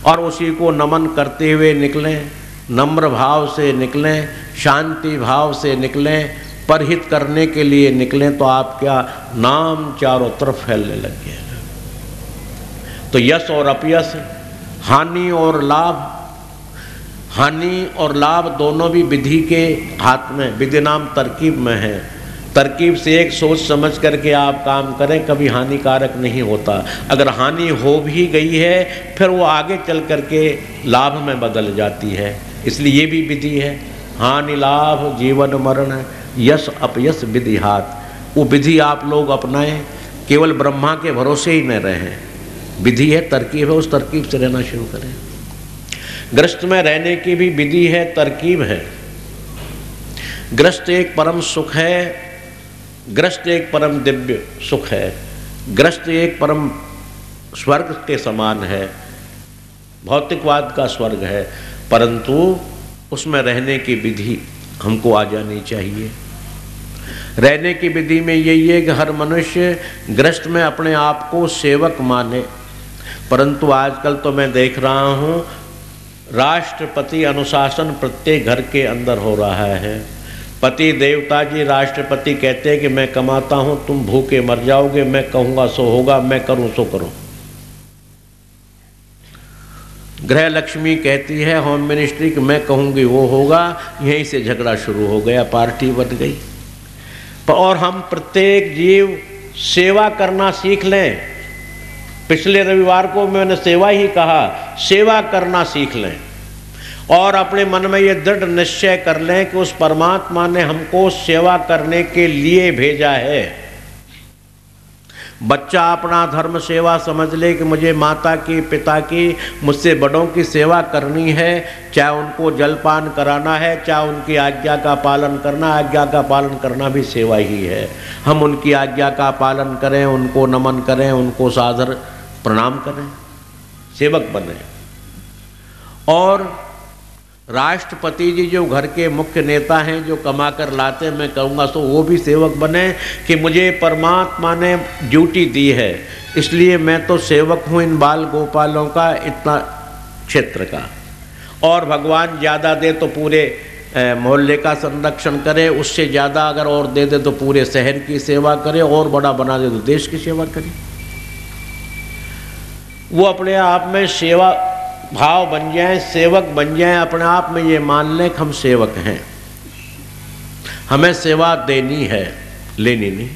और उसी को नमन करते हुए निकलें, नम्र भाव से निकलें, शांति भाव से निकलें, परहित करने के लिए निकलें, तो आपका नाम चारों तरफ फैलने लग जाएगा। तो यश और अपयश, हानि और लाभ, हानि और लाभ दोनों भी विधि के हाथ में, विधि नाम तरकीब में है। तरकीब से एक सोच समझ करके आप काम करें, कभी हानिकारक नहीं होता। अगर हानि हो भी गई है फिर वो आगे चल करके लाभ में बदल जाती है। इसलिए ये भी विधि है। हानि लाभ, जीवन मरण, यश अपयश विधि हाथ। वो विधि आप लोग अपनाएं, केवल ब्रह्मा के भरोसे ही न रहें। विधि है, तरकीब है, उस तरकीब से रहना शुरू करें। ग्रस्त में रहने की भी विधि है, तरकीब है। ग्रस्त एक परम सुख है, ग्रस्त एक परम दिव्य सुख है, ग्रस्त एक परम स्वर्ग के समान है, भौतिकवाद का स्वर्ग है, परंतु उसमें रहने की विधि हमको आ जानी चाहिए। रहने की विधि में यही है कि हर मनुष्य ग्रस्त में अपने आप को सेवक माने। परंतु आजकल तो मैं देख रहा हूँ राष्ट्रपति अनुशासन प्रत्येक घर के अंदर हो रहा है। पति देवता जी राष्ट्रपति कहते हैं कि मैं कमाता हूँ, तुम भूखे मर जाओगे, मैं कहूँगा सो होगा, मैं करूँ सो करो। गृह लक्ष्मी कहती है होम मिनिस्ट्री कि मैं कहूँगी वो होगा। यहीं से झगड़ा शुरू हो गया, पार्टी बन गई। और हम प्रत्येक जीव सेवा करना सीख लें। पिछले रविवार को मैंने सेवा ही कहा, सेवा करना सीख लें और अपने मन में ये दृढ़ निश्चय कर लें कि उस परमात्मा ने हमको सेवा करने के लिए भेजा है। बच्चा अपना धर्म सेवा समझ ले कि मुझे माता की, पिता की, मुझसे बड़ों की सेवा करनी है, चाहे उनको जलपान कराना है, चाहे उनकी आज्ञा का पालन करना। आज्ञा का पालन करना भी सेवा ही है। हम उनकी आज्ञा का पालन करें, उनको नमन करें, उनको सादर प्रणाम करें, सेवक बने। और राष्ट्रपति जी जो घर के मुख्य नेता हैं, जो कमा कर लाते, मैं कहूँगा तो वो भी सेवक बने कि मुझे परमात्मा ने ड्यूटी दी है, इसलिए मैं तो सेवक हूँ इन बाल गोपालों का, इतना क्षेत्र का। और भगवान ज़्यादा दे तो पूरे मोहल्ले का संरक्षण करे, उससे ज़्यादा अगर और दे दे तो पूरे शहर की सेवा करे, और बड़ा बना दे तो देश की सेवा करे। वो अपने आप में सेवा भाव बन जाए, सेवक बन जाए, अपने आप में ये मान लें कि हम सेवक हैं, हमें सेवा देनी है, लेनी नहीं।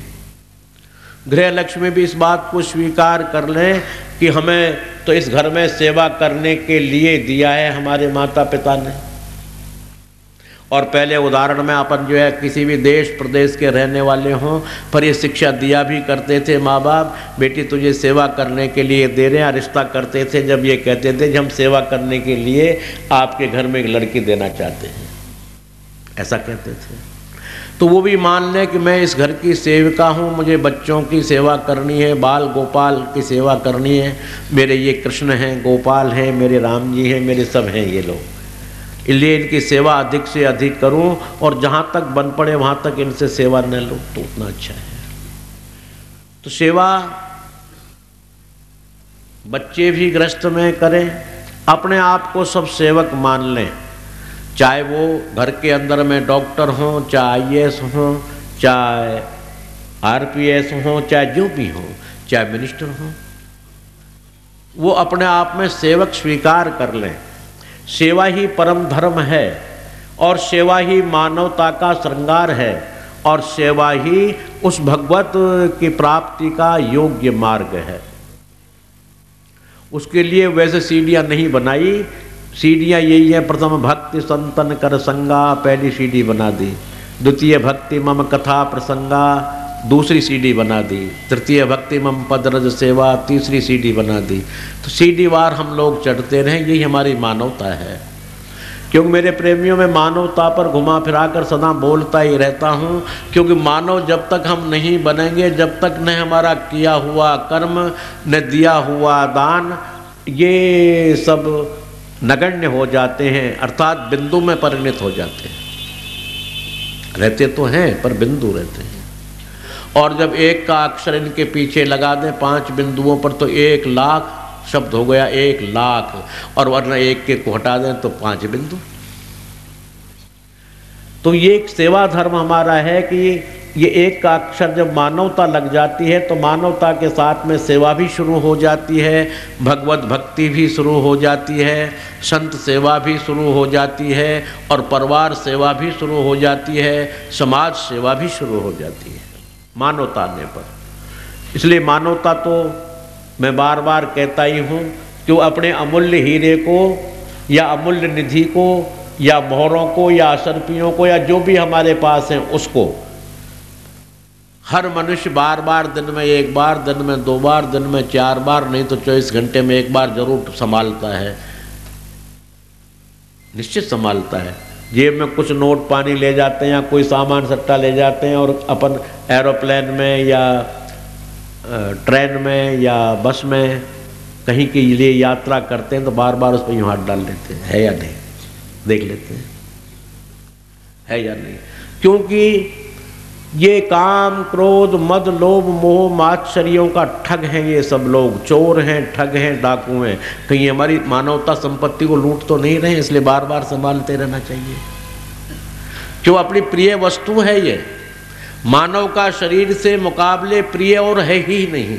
गृह लक्ष्मी भी इस बात को स्वीकार कर लें कि हमें तो इस घर में सेवा करने के लिए दिया है हमारे माता पिता ने। और पहले उदाहरण में अपन जो है किसी भी देश प्रदेश के रहने वाले हों, पर ये शिक्षा दिया भी करते थे माँ बाप, बेटी तुझे सेवा करने के लिए दे रहे हैं। रिश्ता करते थे जब ये कहते थे कि हम सेवा करने के लिए आपके घर में एक लड़की देना चाहते हैं, ऐसा कहते थे। तो वो भी मान लें कि मैं इस घर की सेविका हूँ, मुझे बच्चों की सेवा करनी है, बाल गोपाल की सेवा करनी है। मेरे ये कृष्ण हैं, गोपाल हैं, मेरे राम जी हैं, मेरे सब हैं ये लोग, इसलिए इनकी सेवा अधिक से अधिक करूं, और जहां तक बन पड़े वहां तक इनसे सेवा न लूं तो उतना अच्छा है। तो सेवा बच्चे भी गृहस्थ में करें, अपने आप को सब सेवक मान लें, चाहे वो घर के अंदर में डॉक्टर हों, चाहे IAS हों, चाहे RPS हों, चाहे जो भी हों, चाहे मिनिस्टर हों, वो अपने आप में सेवक स्वीकार कर लें। सेवा ही परम धर्म है, और सेवा ही मानवता का श्रृंगार है, और सेवा ही उस भगवत की प्राप्ति का योग्य मार्ग है। उसके लिए वैसे सीढ़ियाँ नहीं बनाई, सीढ़ियाँ यही है, प्रथम भक्ति संतन कर संगा, पहली सीढ़ी बना दी। द्वितीय भक्ति मम कथा प्रसंगा, दूसरी सीढ़ी बना दी। तृतीय भक्ति मम पदरज सेवा, तीसरी सीढ़ी बना दी। तो सीढ़ी वार हम लोग चढ़ते रहें, यही हमारी मानवता है। क्योंकि मेरे प्रेमियों में मानवता पर घुमा फिरा कर सदा बोलता ही रहता हूँ, क्योंकि मानव जब तक हम नहीं बनेंगे, जब तक न हमारा किया हुआ कर्म, न दिया हुआ दान, ये सब नगण्य हो जाते हैं, अर्थात बिंदु में परिणत हो जाते हैं। रहते तो हैं पर बिंदु रहते हैं। और जब एक का अक्षर इनके पीछे लगा दें 5 बिंदुओं पर, तो 1 लाख शब्द हो गया, 1 लाख, और वरना एक के को हटा दें तो 5 बिंदु। तो ये एक सेवा धर्म हमारा है कि ये एक का अक्षर जब मानवता लग जाती है, तो मानवता के साथ में सेवा भी शुरू हो जाती है, भगवत भक्ति भी शुरू हो जाती है, संत सेवा भी शुरू हो जाती है, और परिवार सेवा भी शुरू हो जाती है, समाज सेवा भी शुरू हो जाती है मानवता आने पर। इसलिए मानवता तो मैं बार बार कहता ही हूँ कि वो अपने अमूल्य हीरे को, या अमूल्य निधि को, या मोहरों को, या असरपियों को, या जो भी हमारे पास हैं उसको हर मनुष्य बार बार दिन में 1 बार, दिन में 2 बार, दिन में 4 बार, नहीं तो 24 घंटे में 1 बार जरूर संभालता है, निश्चित संभालता है। जेब में कुछ नोट पानी ले जाते हैं, या कोई सामान सट्टा ले जाते हैं, और अपन एरोप्लेन में या ट्रेन में या बस में कहीं के लिए यात्रा करते हैं, तो बार बार उस पर यूँ हाथ डाल लेते हैं, है या नहीं, देख लेते हैं है या नहीं। क्योंकि ये काम क्रोध मद लोभ मोह मात्सर्यों का ठग हैं, ये सब लोग चोर हैं, ठग हैं, डाकू हैं। कहीं हमारी मानवता संपत्ति को लूट तो नहीं रहे, इसलिए बार बार संभालते रहना चाहिए। क्यों, अपनी प्रिय वस्तु है ये, मानव का शरीर से मुकाबले प्रिय और है ही नहीं।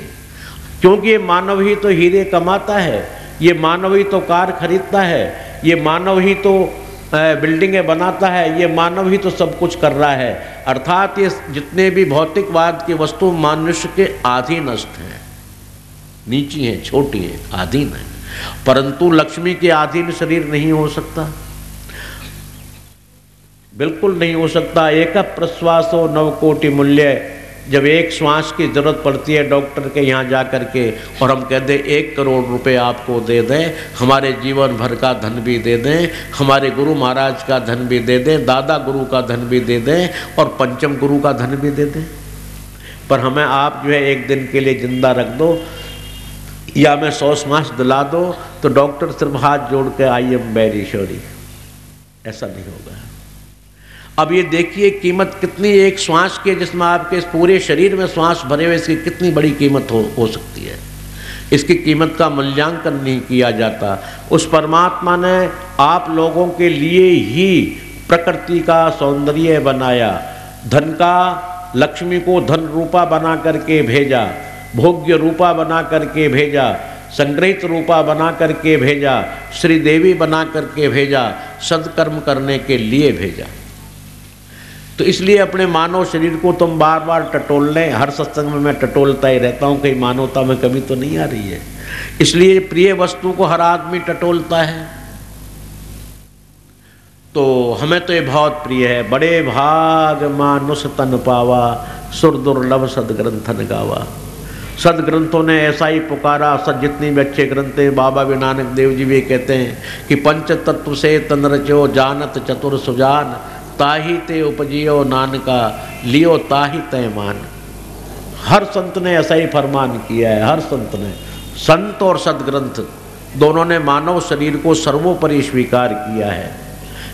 क्योंकि ये मानव ही तो हीरे कमाता है, ये मानव ही तो कार खरीदता है, ये मानव ही तो बिल्डिंगें बनाता है, ये मानव ही तो सब कुछ कर रहा है। अर्थात ये जितने भी भौतिकवाद की वस्तु मनुष्य के अधीनस्थ हैं, नीची हैं, छोटी हैं, अधीन हैं। परंतु लक्ष्मी के अधीन शरीर नहीं हो सकता, बिल्कुल नहीं हो सकता। एक प्रश्वासो 9 कोटि मूल्य, जब एक श्वास की ज़रूरत पड़ती है डॉक्टर के यहाँ जा कर के और हम कहते हैं 1 करोड़ रुपए आपको दे दें, हमारे जीवन भर का धन भी दे दें, हमारे गुरु महाराज का धन भी दे दें, दादा गुरु का धन भी दे दें और पंचम गुरु का धन भी दे दें, पर हमें आप जो है 1 दिन के लिए जिंदा रख दो या मैं 100 श्वास दिला दो, तो डॉक्टर सिर्फ हाथ जोड़ के आई एम वेरी सॉरी, ऐसा नहीं होगा। अब ये देखिए कीमत कितनी एक श्वास के, जिसमें आपके इस पूरे शरीर में श्वास भरे हुए, इसकी कितनी बड़ी कीमत हो सकती है। इसकी कीमत का मूल्यांकन नहीं किया जाता। उस परमात्मा ने आप लोगों के लिए ही प्रकृति का सौंदर्य बनाया, धन का, लक्ष्मी को धन रूपा बना करके भेजा, भोग्य रूपा बना करके भेजा, संग्रहित रूपा बना करके भेजा, श्री देवी बना करके भेजा, सदकर्म करने के लिए भेजा। तो इसलिए अपने मानव शरीर को तुम बार बार टटोल लें। हर सत्संग में मैं टटोलता ही रहता हूँ, कहीं मानवता में कमी तो नहीं आ रही है। इसलिए प्रिय वस्तु को हर आदमी टटोलता है। तो हमें तो ये बहुत प्रिय है। बड़े भाग मानुष तन पावा, सुर दुर्लभ सदग्रंथन गावा। सदग्रंथों ने ऐसा ही पुकारा। सद जितने भी अच्छे ग्रंथ हैं, बाबा भी नानक देव जी भी कहते हैं कि पंच तत्व से तन रचो, जानत चतुर सुजान, ताही ते उपजियो नानका, लियो ताही तय मान। हर संत ने ऐसा ही फरमान किया है। हर संत ने, संत और सदग्रंथ दोनों ने मानव शरीर को सर्वोपरि स्वीकार किया है,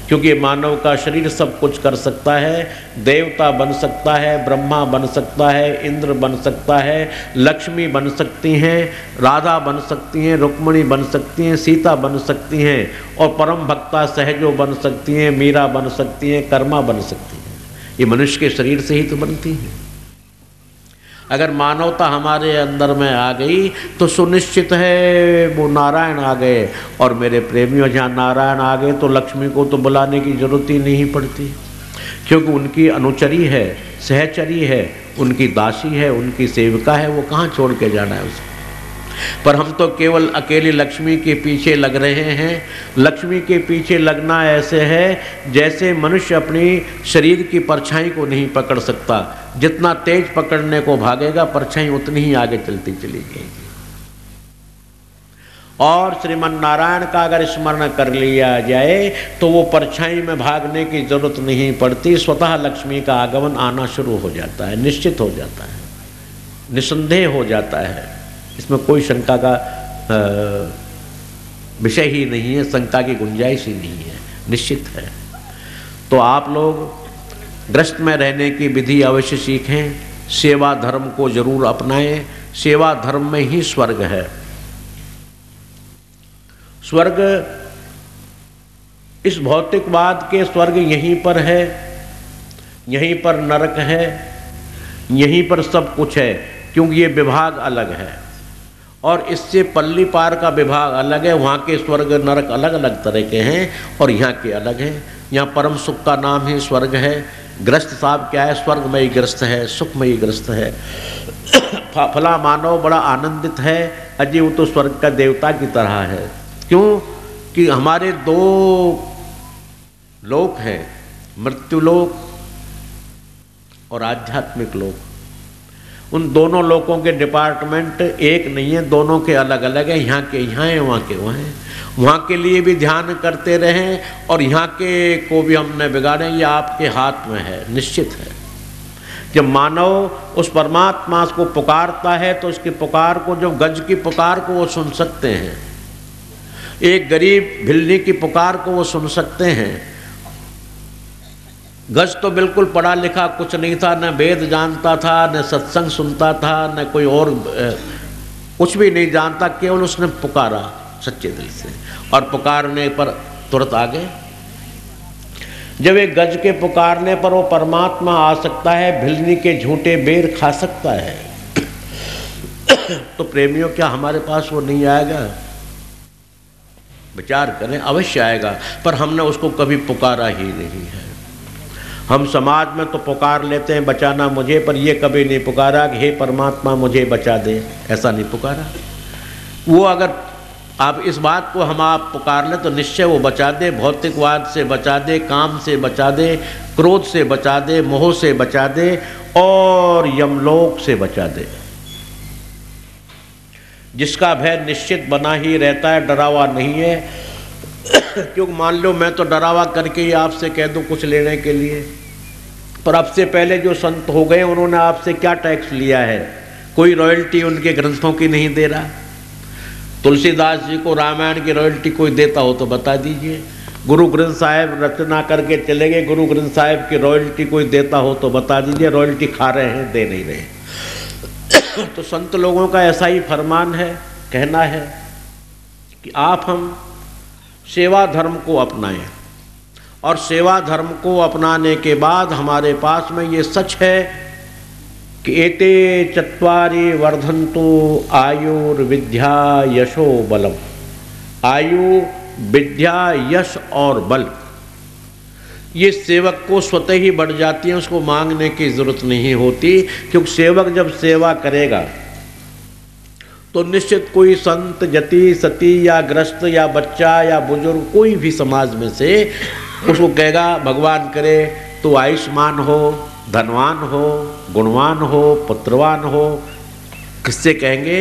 क्योंकि मानव का शरीर सब कुछ कर सकता है। देवता बन सकता है, ब्रह्मा बन सकता है, इंद्र बन सकता है, लक्ष्मी बन सकती हैं, राधा बन सकती हैं, रुक्मणी बन सकती हैं, सीता बन सकती हैं और परम भक्ता सहजो बन सकती हैं, मीरा बन सकती हैं, कर्मा बन सकती हैं। ये मनुष्य के शरीर से ही तो बनती हैं। अगर मानवता हमारे अंदर में आ गई तो सुनिश्चित है वो नारायण आ गए। और मेरे प्रेमियों, जहाँ नारायण आ गए तो लक्ष्मी को तो बुलाने की जरूरत ही नहीं पड़ती, क्योंकि उनकी अनुचरी है, सहचरी है, उनकी दासी है, उनकी सेविका है। वो कहाँ छोड़ के जाना है उसको। पर हम तो केवल अकेली लक्ष्मी के पीछे लग रहे हैं। लक्ष्मी के पीछे लगना ऐसे है जैसे मनुष्य अपनी शरीर की परछाई को नहीं पकड़ सकता। जितना तेज पकड़ने को भागेगा, परछाई उतनी ही आगे चलती चली जाएगी। और श्रीमन नारायण का अगर स्मरण कर लिया जाए तो वो परछाई में भागने की जरूरत नहीं पड़ती। स्वतः लक्ष्मी का आगमन आना शुरू हो जाता है, निश्चित हो जाता है, निसंदेह हो जाता है। इसमें कोई शंका का विषय ही नहीं है, शंका की गुंजाइश ही नहीं है, निश्चित है। तो आप लोग ग्रस्त में रहने की विधि अवश्य सीखें, सेवा धर्म को जरूर अपनाएं। सेवा धर्म में ही स्वर्ग है। स्वर्ग, इस भौतिकवाद के स्वर्ग यहीं पर है, यहीं पर नरक है, यहीं पर सब कुछ है, क्योंकि ये विभाग अलग है। और इससे पल्ली पार का विभाग अलग है। वहाँ के स्वर्ग नरक अलग अलग तरह के हैं और यहाँ के अलग हैं। यहाँ परम सुख का नाम ही स्वर्ग है। ग्रस्त साहब क्या है? स्वर्गमयी ग्रस्त है, सुखमयी ग्रस्त है। फला मानव बड़ा आनंदित है, अजी वो तो स्वर्ग का देवता की तरह है। क्यों? कि हमारे 2 लोक हैं, मृत्युलोक और आध्यात्मिक लोक। उन दोनों लोकों के डिपार्टमेंट एक नहीं है, दोनों के अलग अलग है। यहाँ के यहाँ है, वहाँ के वहाँ है। वहाँ के लिए भी ध्यान करते रहें और यहाँ के को भी हमने बिगाड़े, ये आपके हाथ में है, निश्चित है। जब मानव उस परमात्मा को पुकारता है तो उसकी पुकार को, जो गज की पुकार को वो सुन सकते हैं, एक गरीब भिल्ली की पुकार को वो सुन सकते हैं। गज तो बिल्कुल पढ़ा लिखा कुछ नहीं था, न वेद जानता था, न सत्संग सुनता था, न कोई और कुछ भी नहीं जानता, केवल उसने पुकारा सच्चे दिल से और पुकारने पर तुरंत आ गए। जब एक गज के पुकारने पर वो परमात्मा आ सकता है, भिलनी के झूठे बेर खा सकता है, तो प्रेमियों क्या हमारे पास वो नहीं आएगा? विचार करें, अवश्य आएगा, पर हमने उसको कभी पुकारा ही नहीं है। हम समाज में तो पुकार लेते हैं बचाना मुझे, पर ये कभी नहीं पुकारा कि हे परमात्मा मुझे बचा दे, ऐसा नहीं पुकारा। वो अगर आप इस बात को हम आप पुकार लें तो निश्चय वो बचा दे। भौतिकवाद से बचा दे, काम से बचा दे, क्रोध से बचा दे, मोह से बचा दे और यमलोक से बचा दे। जिसका भय निश्चित बना ही रहता है, डरावा नहीं है। क्योंकि मान लो मैं तो डरावा करके ही आपसे कह दूं कुछ लेने के लिए, पर अब से पहले जो संत हो गए उन्होंने आपसे क्या टैक्स लिया है? कोई रॉयल्टी उनके ग्रंथों की नहीं दे रहा। तुलसीदास जी को रामायण की रॉयल्टी कोई देता हो तो बता दीजिए। गुरु ग्रंथ साहिब रचना करके चले गए, गुरु ग्रंथ साहिब की रॉयल्टी कोई देता हो तो बता दीजिए। रॉयल्टी खा रहे हैं, दे नहीं रहे। तो संत लोगों का ऐसा ही फरमान है, कहना है कि आप हम सेवा धर्म को अपनाएं, और सेवा धर्म को अपनाने के बाद हमारे पास में ये सच है कि एते चत्वारि वर्धन्तु आयुर्विद्या यशो बलम। आयु, विद्या, यश और बल ये सेवक को स्वतः ही बढ़ जाती है, उसको मांगने की जरूरत नहीं होती। क्योंकि सेवक जब सेवा करेगा तो निश्चित कोई संत, जति, सती या ग्रस्त या बच्चा या बुजुर्ग कोई भी समाज में से उसको कहेगा भगवान करे तो आयुष्मान हो, धनवान हो, गुणवान हो, पुत्रवान हो। किससे कहेंगे?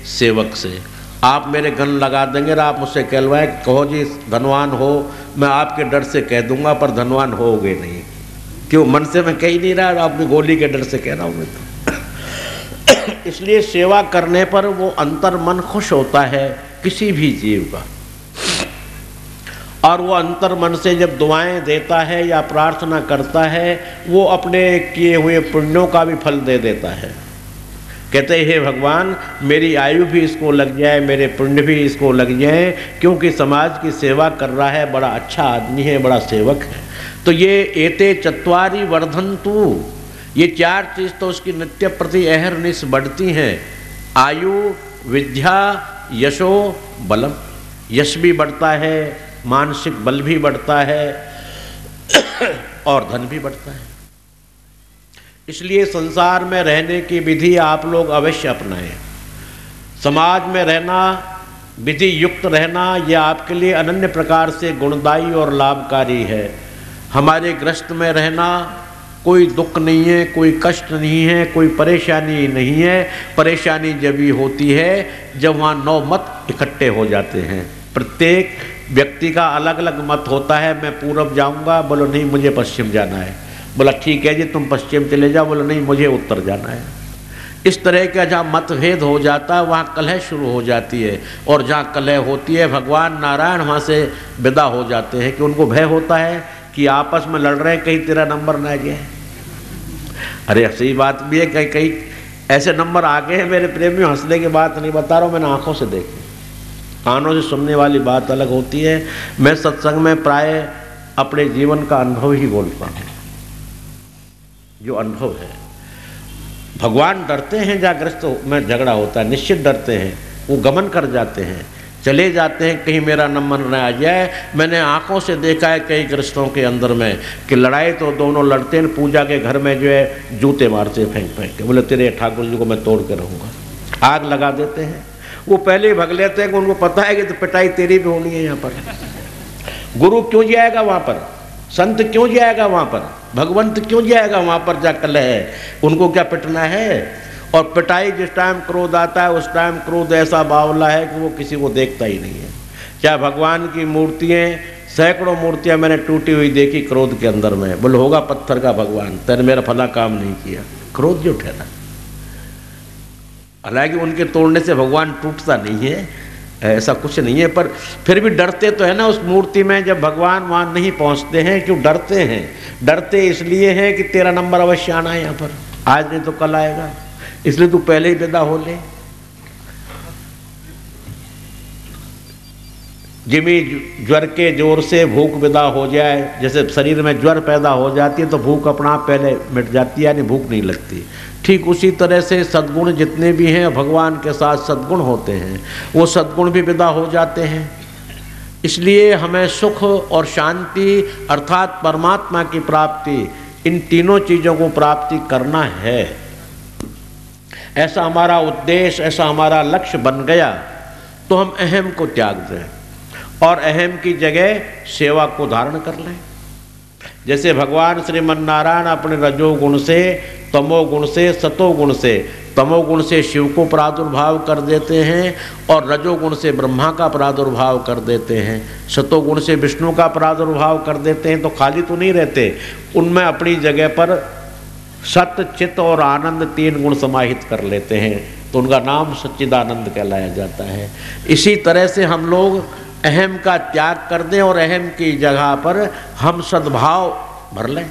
सेवक से। आप मेरे गन लगा देंगे और आप मुझसे कहलवाएं कहो जी धनवान हो, मैं आपके डर से कह दूंगा पर धनवान होगे नहीं। क्यों? मन से मैं कह ही नहीं रहा और अपनी गोली के डर से कह रहा हूँ मैं तो। इसलिए सेवा करने पर वो अंतर मन खुश होता है किसी भी जीव का, और वो अंतर मन से जब दुआएं देता है या प्रार्थना करता है वो अपने किए हुए पुण्यों का भी फल दे देता है। कहते हैं हे भगवान मेरी आयु भी इसको लग जाए, मेरे पुण्य भी इसको लग जाए, क्योंकि समाज की सेवा कर रहा है, बड़ा अच्छा आदमी है, बड़ा सेवक है। तो ये एते चत्वारि वर्धन्तु, ये चार चीज़ तो उसकी नित्य प्रति अहरनिश बढ़ती हैं। आयु, विद्या, यशो, बलम। यश भी बढ़ता है, मानसिक बल भी बढ़ता है और धन भी बढ़ता है। इसलिए संसार में रहने की विधि आप लोग अवश्य अपनाएं। समाज में रहना, विधि युक्त रहना, यह आपके लिए अनन्य प्रकार से गुणदायी और लाभकारी है। हमारे ग्रस्त में रहना कोई दुख नहीं है, कोई कष्ट नहीं है, कोई परेशानी नहीं है। परेशानी जब भी होती है जब वहाँ 9 मत इकट्ठे हो जाते हैं। प्रत्येक व्यक्ति का अलग अलग मत होता है। मैं पूरब जाऊंगा, बोलो नहीं मुझे पश्चिम जाना है। बोला ठीक है जी तुम पश्चिम चले जाओ, बोलो नहीं मुझे उत्तर जाना है। इस तरह का जहाँ मतभेद हो जाता है वहाँ कलह शुरू हो जाती है, और जहाँ कलह होती है भगवान नारायण वहाँ से विदा हो जाते हैं कि उनको भय होता है कि आपस में लड़ रहे हैं कहीं तेरा नंबर ना आ जाए। अरे सही बात भी है, कहीं कहीं ऐसे नंबर आ गए हैं मेरे प्रेमियों, हंसने की बात नहीं बता रहा हूँ, मैंने आंखों से देखी। कानों से सुनने वाली बात अलग होती है। मैं सत्संग में प्राय अपने जीवन का अनुभव ही बोलता हूँ, जो अनुभव है। भगवान डरते हैं जागृत में झगड़ा होता है, निश्चित डरते हैं, वो गमन कर जाते हैं, चले जाते हैं कहीं मेरा नंबर न आ जाए। मैंने आंखों से देखा है कई ग्रस्तों के अंदर में कि लड़ाई तो दोनों लड़ते हैं, पूजा के घर में जो है जूते मारते हैं फेंक फेंक के, बोले तेरे ठाकुर जी को मैं तोड़ के रहूँगा। आग लगा देते हैं, वो पहले ही भग लेते हैं कि उनको पता है कि तो पिटाई तेरी भी होनी है यहाँ पर। गुरु क्यों जाएगा वहाँ पर? संत क्यों जाएगा वहाँ पर? भगवंत क्यों जाएगा वहाँ पर? जा कलह है, उनको क्या पिटना है? और पिटाई जिस टाइम क्रोध आता है उस टाइम क्रोध ऐसा बावला है कि वो किसी को देखता ही नहीं है। चाहे भगवान की मूर्तियाँ, सैकड़ों मूर्तियाँ मैंने टूटी हुई देखी क्रोध के अंदर में। बोले होगा पत्थर का भगवान, तेरे मेरा फला काम नहीं किया, क्रोध जो ठहरा। हालांकि उनके तोड़ने से भगवान टूटता नहीं है, ऐसा कुछ नहीं है, पर फिर भी डरते तो है ना उस मूर्ति में। जब भगवान वहाँ नहीं पहुँचते हैं, क्यों डरते हैं? डरते इसलिए हैं कि तेरा नंबर अवश्य आना है यहाँ पर, आज नहीं तो कल आएगा, इसलिए तू पहले ही विदा हो ले। जिमी ज्वर के जोर से भूख विदा हो जाए, जैसे शरीर में ज्वर पैदा हो जाती है तो भूख अपना आप पहले मिट जाती है, यानी भूख नहीं लगती। ठीक उसी तरह से सद्गुण जितने भी हैं भगवान के साथ सद्गुण होते हैं, वो सद्गुण भी विदा हो जाते हैं। इसलिए हमें सुख और शांति अर्थात परमात्मा की प्राप्ति, इन तीनों चीज़ों को प्राप्ति करना है। ऐसा हमारा उद्देश्य, ऐसा हमारा लक्ष्य बन गया तो हम अहम को त्याग दें और अहम की जगह सेवा को धारण कर लें। जैसे भगवान श्रीमन नारायण अपने रजोगुण से, तमोगुण से, सतोगुण से, तमोगुण से शिव को प्रादुर्भाव कर देते हैं और रजोगुण से ब्रह्मा का प्रादुर्भाव कर देते हैं, सतोगुण से विष्णु का प्रादुर्भाव कर देते हैं, तो खाली तो नहीं रहते, उनमें अपनी जगह पर सत, चित और आनंद 3 गुण समाहित कर लेते हैं, तो उनका नाम सच्चिदानंद कहलाया जाता है। इसी तरह से हम लोग अहम का त्याग कर दें और अहम की जगह पर हम सद्भाव भर लें।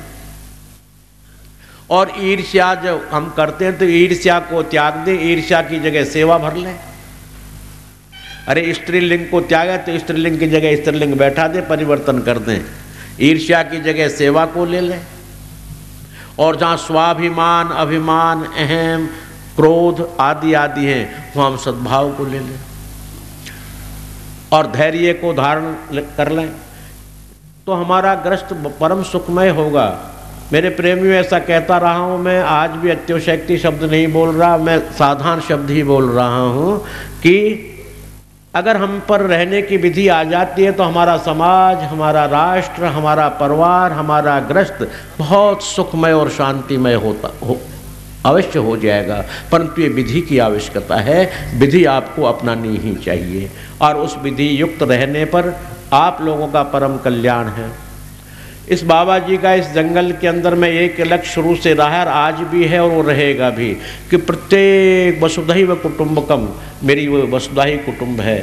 और ईर्ष्या जब हम करते हैं तो ईर्ष्या को त्याग दें, ईर्ष्या की जगह सेवा भर लें। अरे स्त्रीलिंग को त्यागे तो स्त्रीलिंग की जगह स्त्रीलिंग बैठा दें, परिवर्तन कर दें, ईर्ष्या की जगह सेवा को ले लें। और जहाँ स्वाभिमान, अभिमान, अहम, क्रोध आदि आदि हैं, वहाँ हम सद्भाव को ले लें और धैर्य को धारण कर लें, तो हमारा ग्रस्त परम सुखमय होगा। मेरे प्रेमियों, ऐसा कहता रहा हूँ मैं, आज भी अत्योशक्ति शब्द नहीं बोल रहा, मैं साधारण शब्द ही बोल रहा हूँ कि अगर हम पर रहने की विधि आ जाती है तो हमारा समाज, हमारा राष्ट्र, हमारा परिवार, हमारा ग्रस्त बहुत सुखमय और शांतिमय अवश्य हो जाएगा। परंतु ये विधि की आवश्यकता है, विधि आपको अपनानी ही चाहिए और उस विधि युक्त रहने पर आप लोगों का परम कल्याण है। इस बाबा जी का इस जंगल के अंदर में एक लक्ष्य शुरू से रहा है और आज भी है और वो रहेगा भी कि प्रत्येक वसुधैव कुटुंबकम, मेरी वो वसुधा ही कुटुंब है,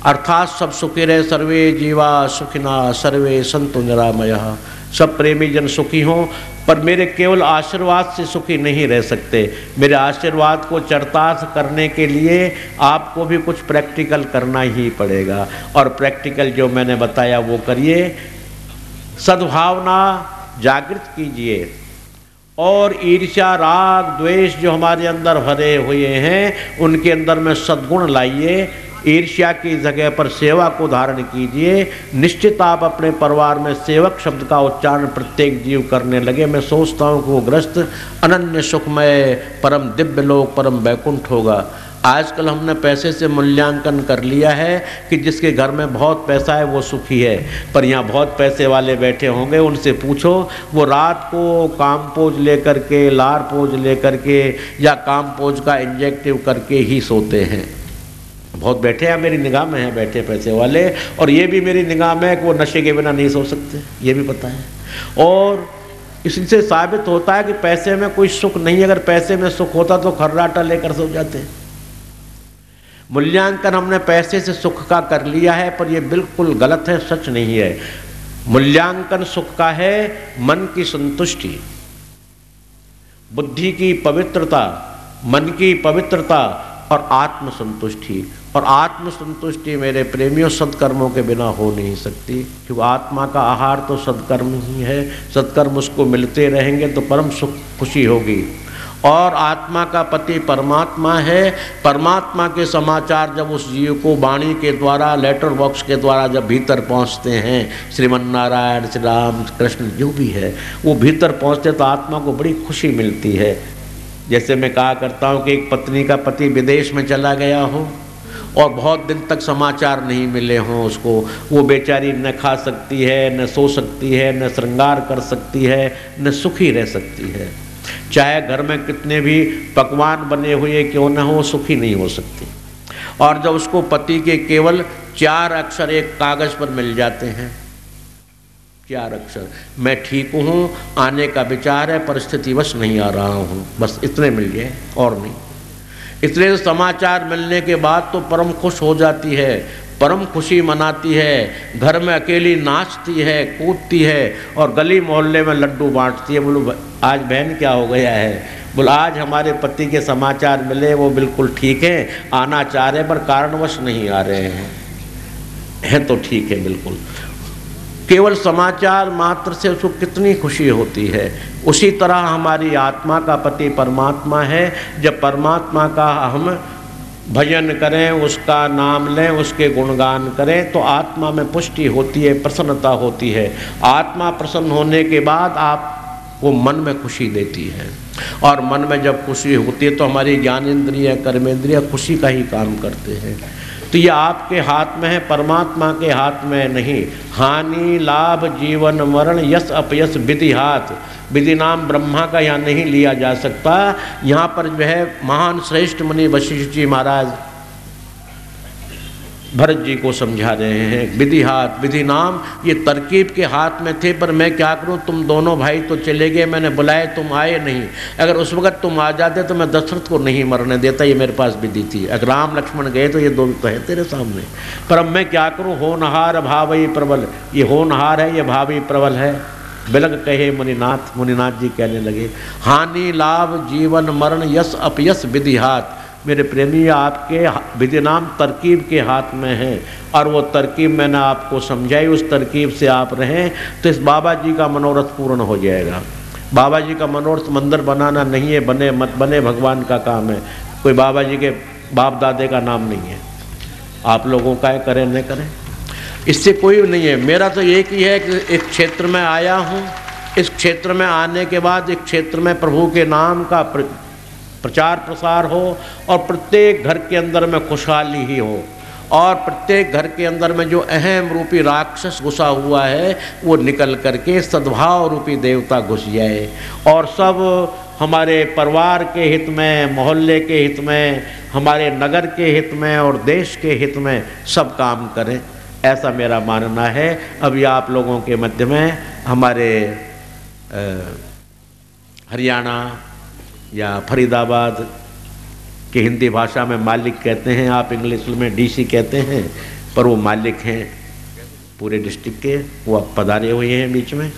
अर्थात सब सुखी रहे, सर्वे जीवा सुखिना सर्वे संतु निरामयः, सब प्रेमी जन सुखी हों। पर मेरे केवल आशीर्वाद से सुखी नहीं रह सकते, मेरे आशीर्वाद को चरितार्थ करने के लिए आपको भी कुछ प्रैक्टिकल करना ही पड़ेगा और प्रैक्टिकल जो मैंने बताया वो करिए। सद्भावना जागृत कीजिए और ईर्ष्या, राग, द्वेष जो हमारे अंदर भरे हुए हैं उनके अंदर में सद्गुण लाइए। ईर्ष्या की जगह पर सेवा को धारण कीजिए। निश्चित आप अपने परिवार में सेवक शब्द का उच्चारण प्रत्येक जीव करने लगे। मैं सोचता हूँ कि वो ग्रस्त अनन्य सुखमय परम दिव्य लोक, परम वैकुंठ होगा। आजकल हमने पैसे से मूल्यांकन कर लिया है कि जिसके घर में बहुत पैसा है वो सुखी है, पर यहाँ बहुत पैसे वाले बैठे होंगे, उनसे पूछो वो रात को कामपोज लेकर के, लारपोज लेकर के या कामपोज का इंजेक्टिव करके ही सोते हैं। बहुत बैठे हैं, मेरी निगाह में हैं बैठे पैसे वाले, और ये भी मेरी निगाह में है कि वो नशे के बिना नहीं सो सकते, ये भी पता है। और इससे साबित होता है कि पैसे में कोई सुख नहीं है। अगर पैसे में सुख होता तो खर्राटा लेकर सो जाते। मूल्यांकन हमने पैसे से सुख का कर लिया है, पर यह बिल्कुल गलत है, सच नहीं है। मूल्यांकन सुख का है मन की संतुष्टि, बुद्धि की पवित्रता, मन की पवित्रता और आत्म संतुष्टि। और आत्म संतुष्टि मेरे प्रेमियों सत्कर्मों के बिना हो नहीं सकती, क्योंकि आत्मा का आहार तो सत्कर्म ही है। सत्कर्म उसको मिलते रहेंगे तो परम सुख खुशी होगी। और आत्मा का पति परमात्मा है। परमात्मा के समाचार जब उस जीव को वाणी के द्वारा, लेटर बॉक्स के द्वारा जब भीतर पहुंचते हैं, श्रीमन नारायण, श्री राम कृष्ण जो भी है वो भीतर पहुंचते तो आत्मा को बड़ी खुशी मिलती है। जैसे मैं कहा करता हूँ कि एक पत्नी का पति विदेश में चला गया हो और बहुत दिन तक समाचार नहीं मिले हों उसको, वो बेचारी न खा सकती है, न सो सकती है, न श्रृंगार कर सकती है, न सुखी रह सकती है। चाहे घर में कितने भी पकवान बने हुए क्यों न हो, सुखी नहीं हो सकती। और जब उसको पति के केवल 4 अक्षर एक कागज पर मिल जाते हैं, 4 अक्षर, मैं ठीक हूँ, आने का विचार है, परिस्थितिवश नहीं आ रहा हूँ, बस इतने मिल गए और नहीं। इतने समाचार मिलने के बाद तो परम खुश हो जाती है, परम खुशी मनाती है, घर में अकेली नाचती है, कूदती है और गली मोहल्ले में लड्डू बांटती है। बोलो आज बहन क्या हो गया है? बोलो आज हमारे पति के समाचार मिले, वो बिल्कुल ठीक है, आना चाह रहे पर कारणवश नहीं आ रहे हैं। है तो ठीक है बिल्कुल। केवल समाचार मात्र से उसको कितनी खुशी होती है। उसी तरह हमारी आत्मा का पति परमात्मा है। जब परमात्मा का हम भजन करें, उसका नाम लें, उसके गुणगान करें तो आत्मा में पुष्टि होती है, प्रसन्नता होती है। आत्मा प्रसन्न होने के बाद आपको मन में खुशी देती है, और मन में जब खुशी होती है तो हमारी ज्ञानेंद्रिय, कर्मेंद्रिय खुशी का ही काम करते हैं। तो ये आपके हाथ में है, परमात्मा के हाथ में नहीं। हानि लाभ जीवन मरण यश अपयश विधि हाथ। विधि नाम ब्रह्मा का यहाँ नहीं लिया जा सकता। यहाँ पर जो है महान श्रेष्ठ मुनि वशिष्ठ जी महाराज भरत जी को समझा रहे हैं। विधि हाथ, विधि नाम ये तरकीब के हाथ में थे, पर मैं क्या करूं, तुम दोनों भाई तो चले गए, मैंने बुलाए तुम आए नहीं। अगर उस वक्त तुम आ जाते तो मैं दशरथ को नहीं मरने देता, ये मेरे पास विधि थी। अगर राम लक्ष्मण गए तो ये दो तो है तेरे सामने, पर अब मैं क्या करूं, होनहार भावई प्रबल। ये होनहार है, ये भावी प्रबल है। बिलग कहे मुनिनाथ, मुनिनाथ जी कहने लगे हानि लाभ जीवन मरण यश अपयश विधि हाथ। मेरे प्रेमी आपके विधि नाम तरकीब के हाथ में है, और वो तरकीब मैंने आपको समझाई, उस तरकीब से आप रहें तो इस बाबा जी का मनोरथ पूर्ण हो जाएगा। बाबा जी का मनोरथ मंदिर बनाना नहीं है, बने मत बने भगवान का काम है। कोई बाबा जी के बाप दादे का नाम नहीं है, आप लोगों का है, करें न करें इससे कोई नहीं है। मेरा तो एक ही है कि इस क्षेत्र में आया हूँ, इस क्षेत्र में आने के बाद इस क्षेत्र में प्रभु के नाम का प्रचार प्रसार हो, और प्रत्येक घर के अंदर में खुशहाली ही हो, और प्रत्येक घर के अंदर में जो अहम रूपी राक्षस घुसा हुआ है वो निकल करके सद्भाव रूपी देवता घुस जाए, और सब हमारे परिवार के हित में, मोहल्ले के हित में, हमारे नगर के हित में और देश के हित में सब काम करें, ऐसा मेरा मानना है। अभी आप लोगों के मध्य में हमारे हरियाणा या फरीदाबाद के हिंदी भाषा में मालिक कहते हैं, आप इंग्लिश में डीसी कहते हैं, पर वो मालिक हैं पूरे डिस्ट्रिक्ट के, वो अब पधारे हुए हैं बीच में।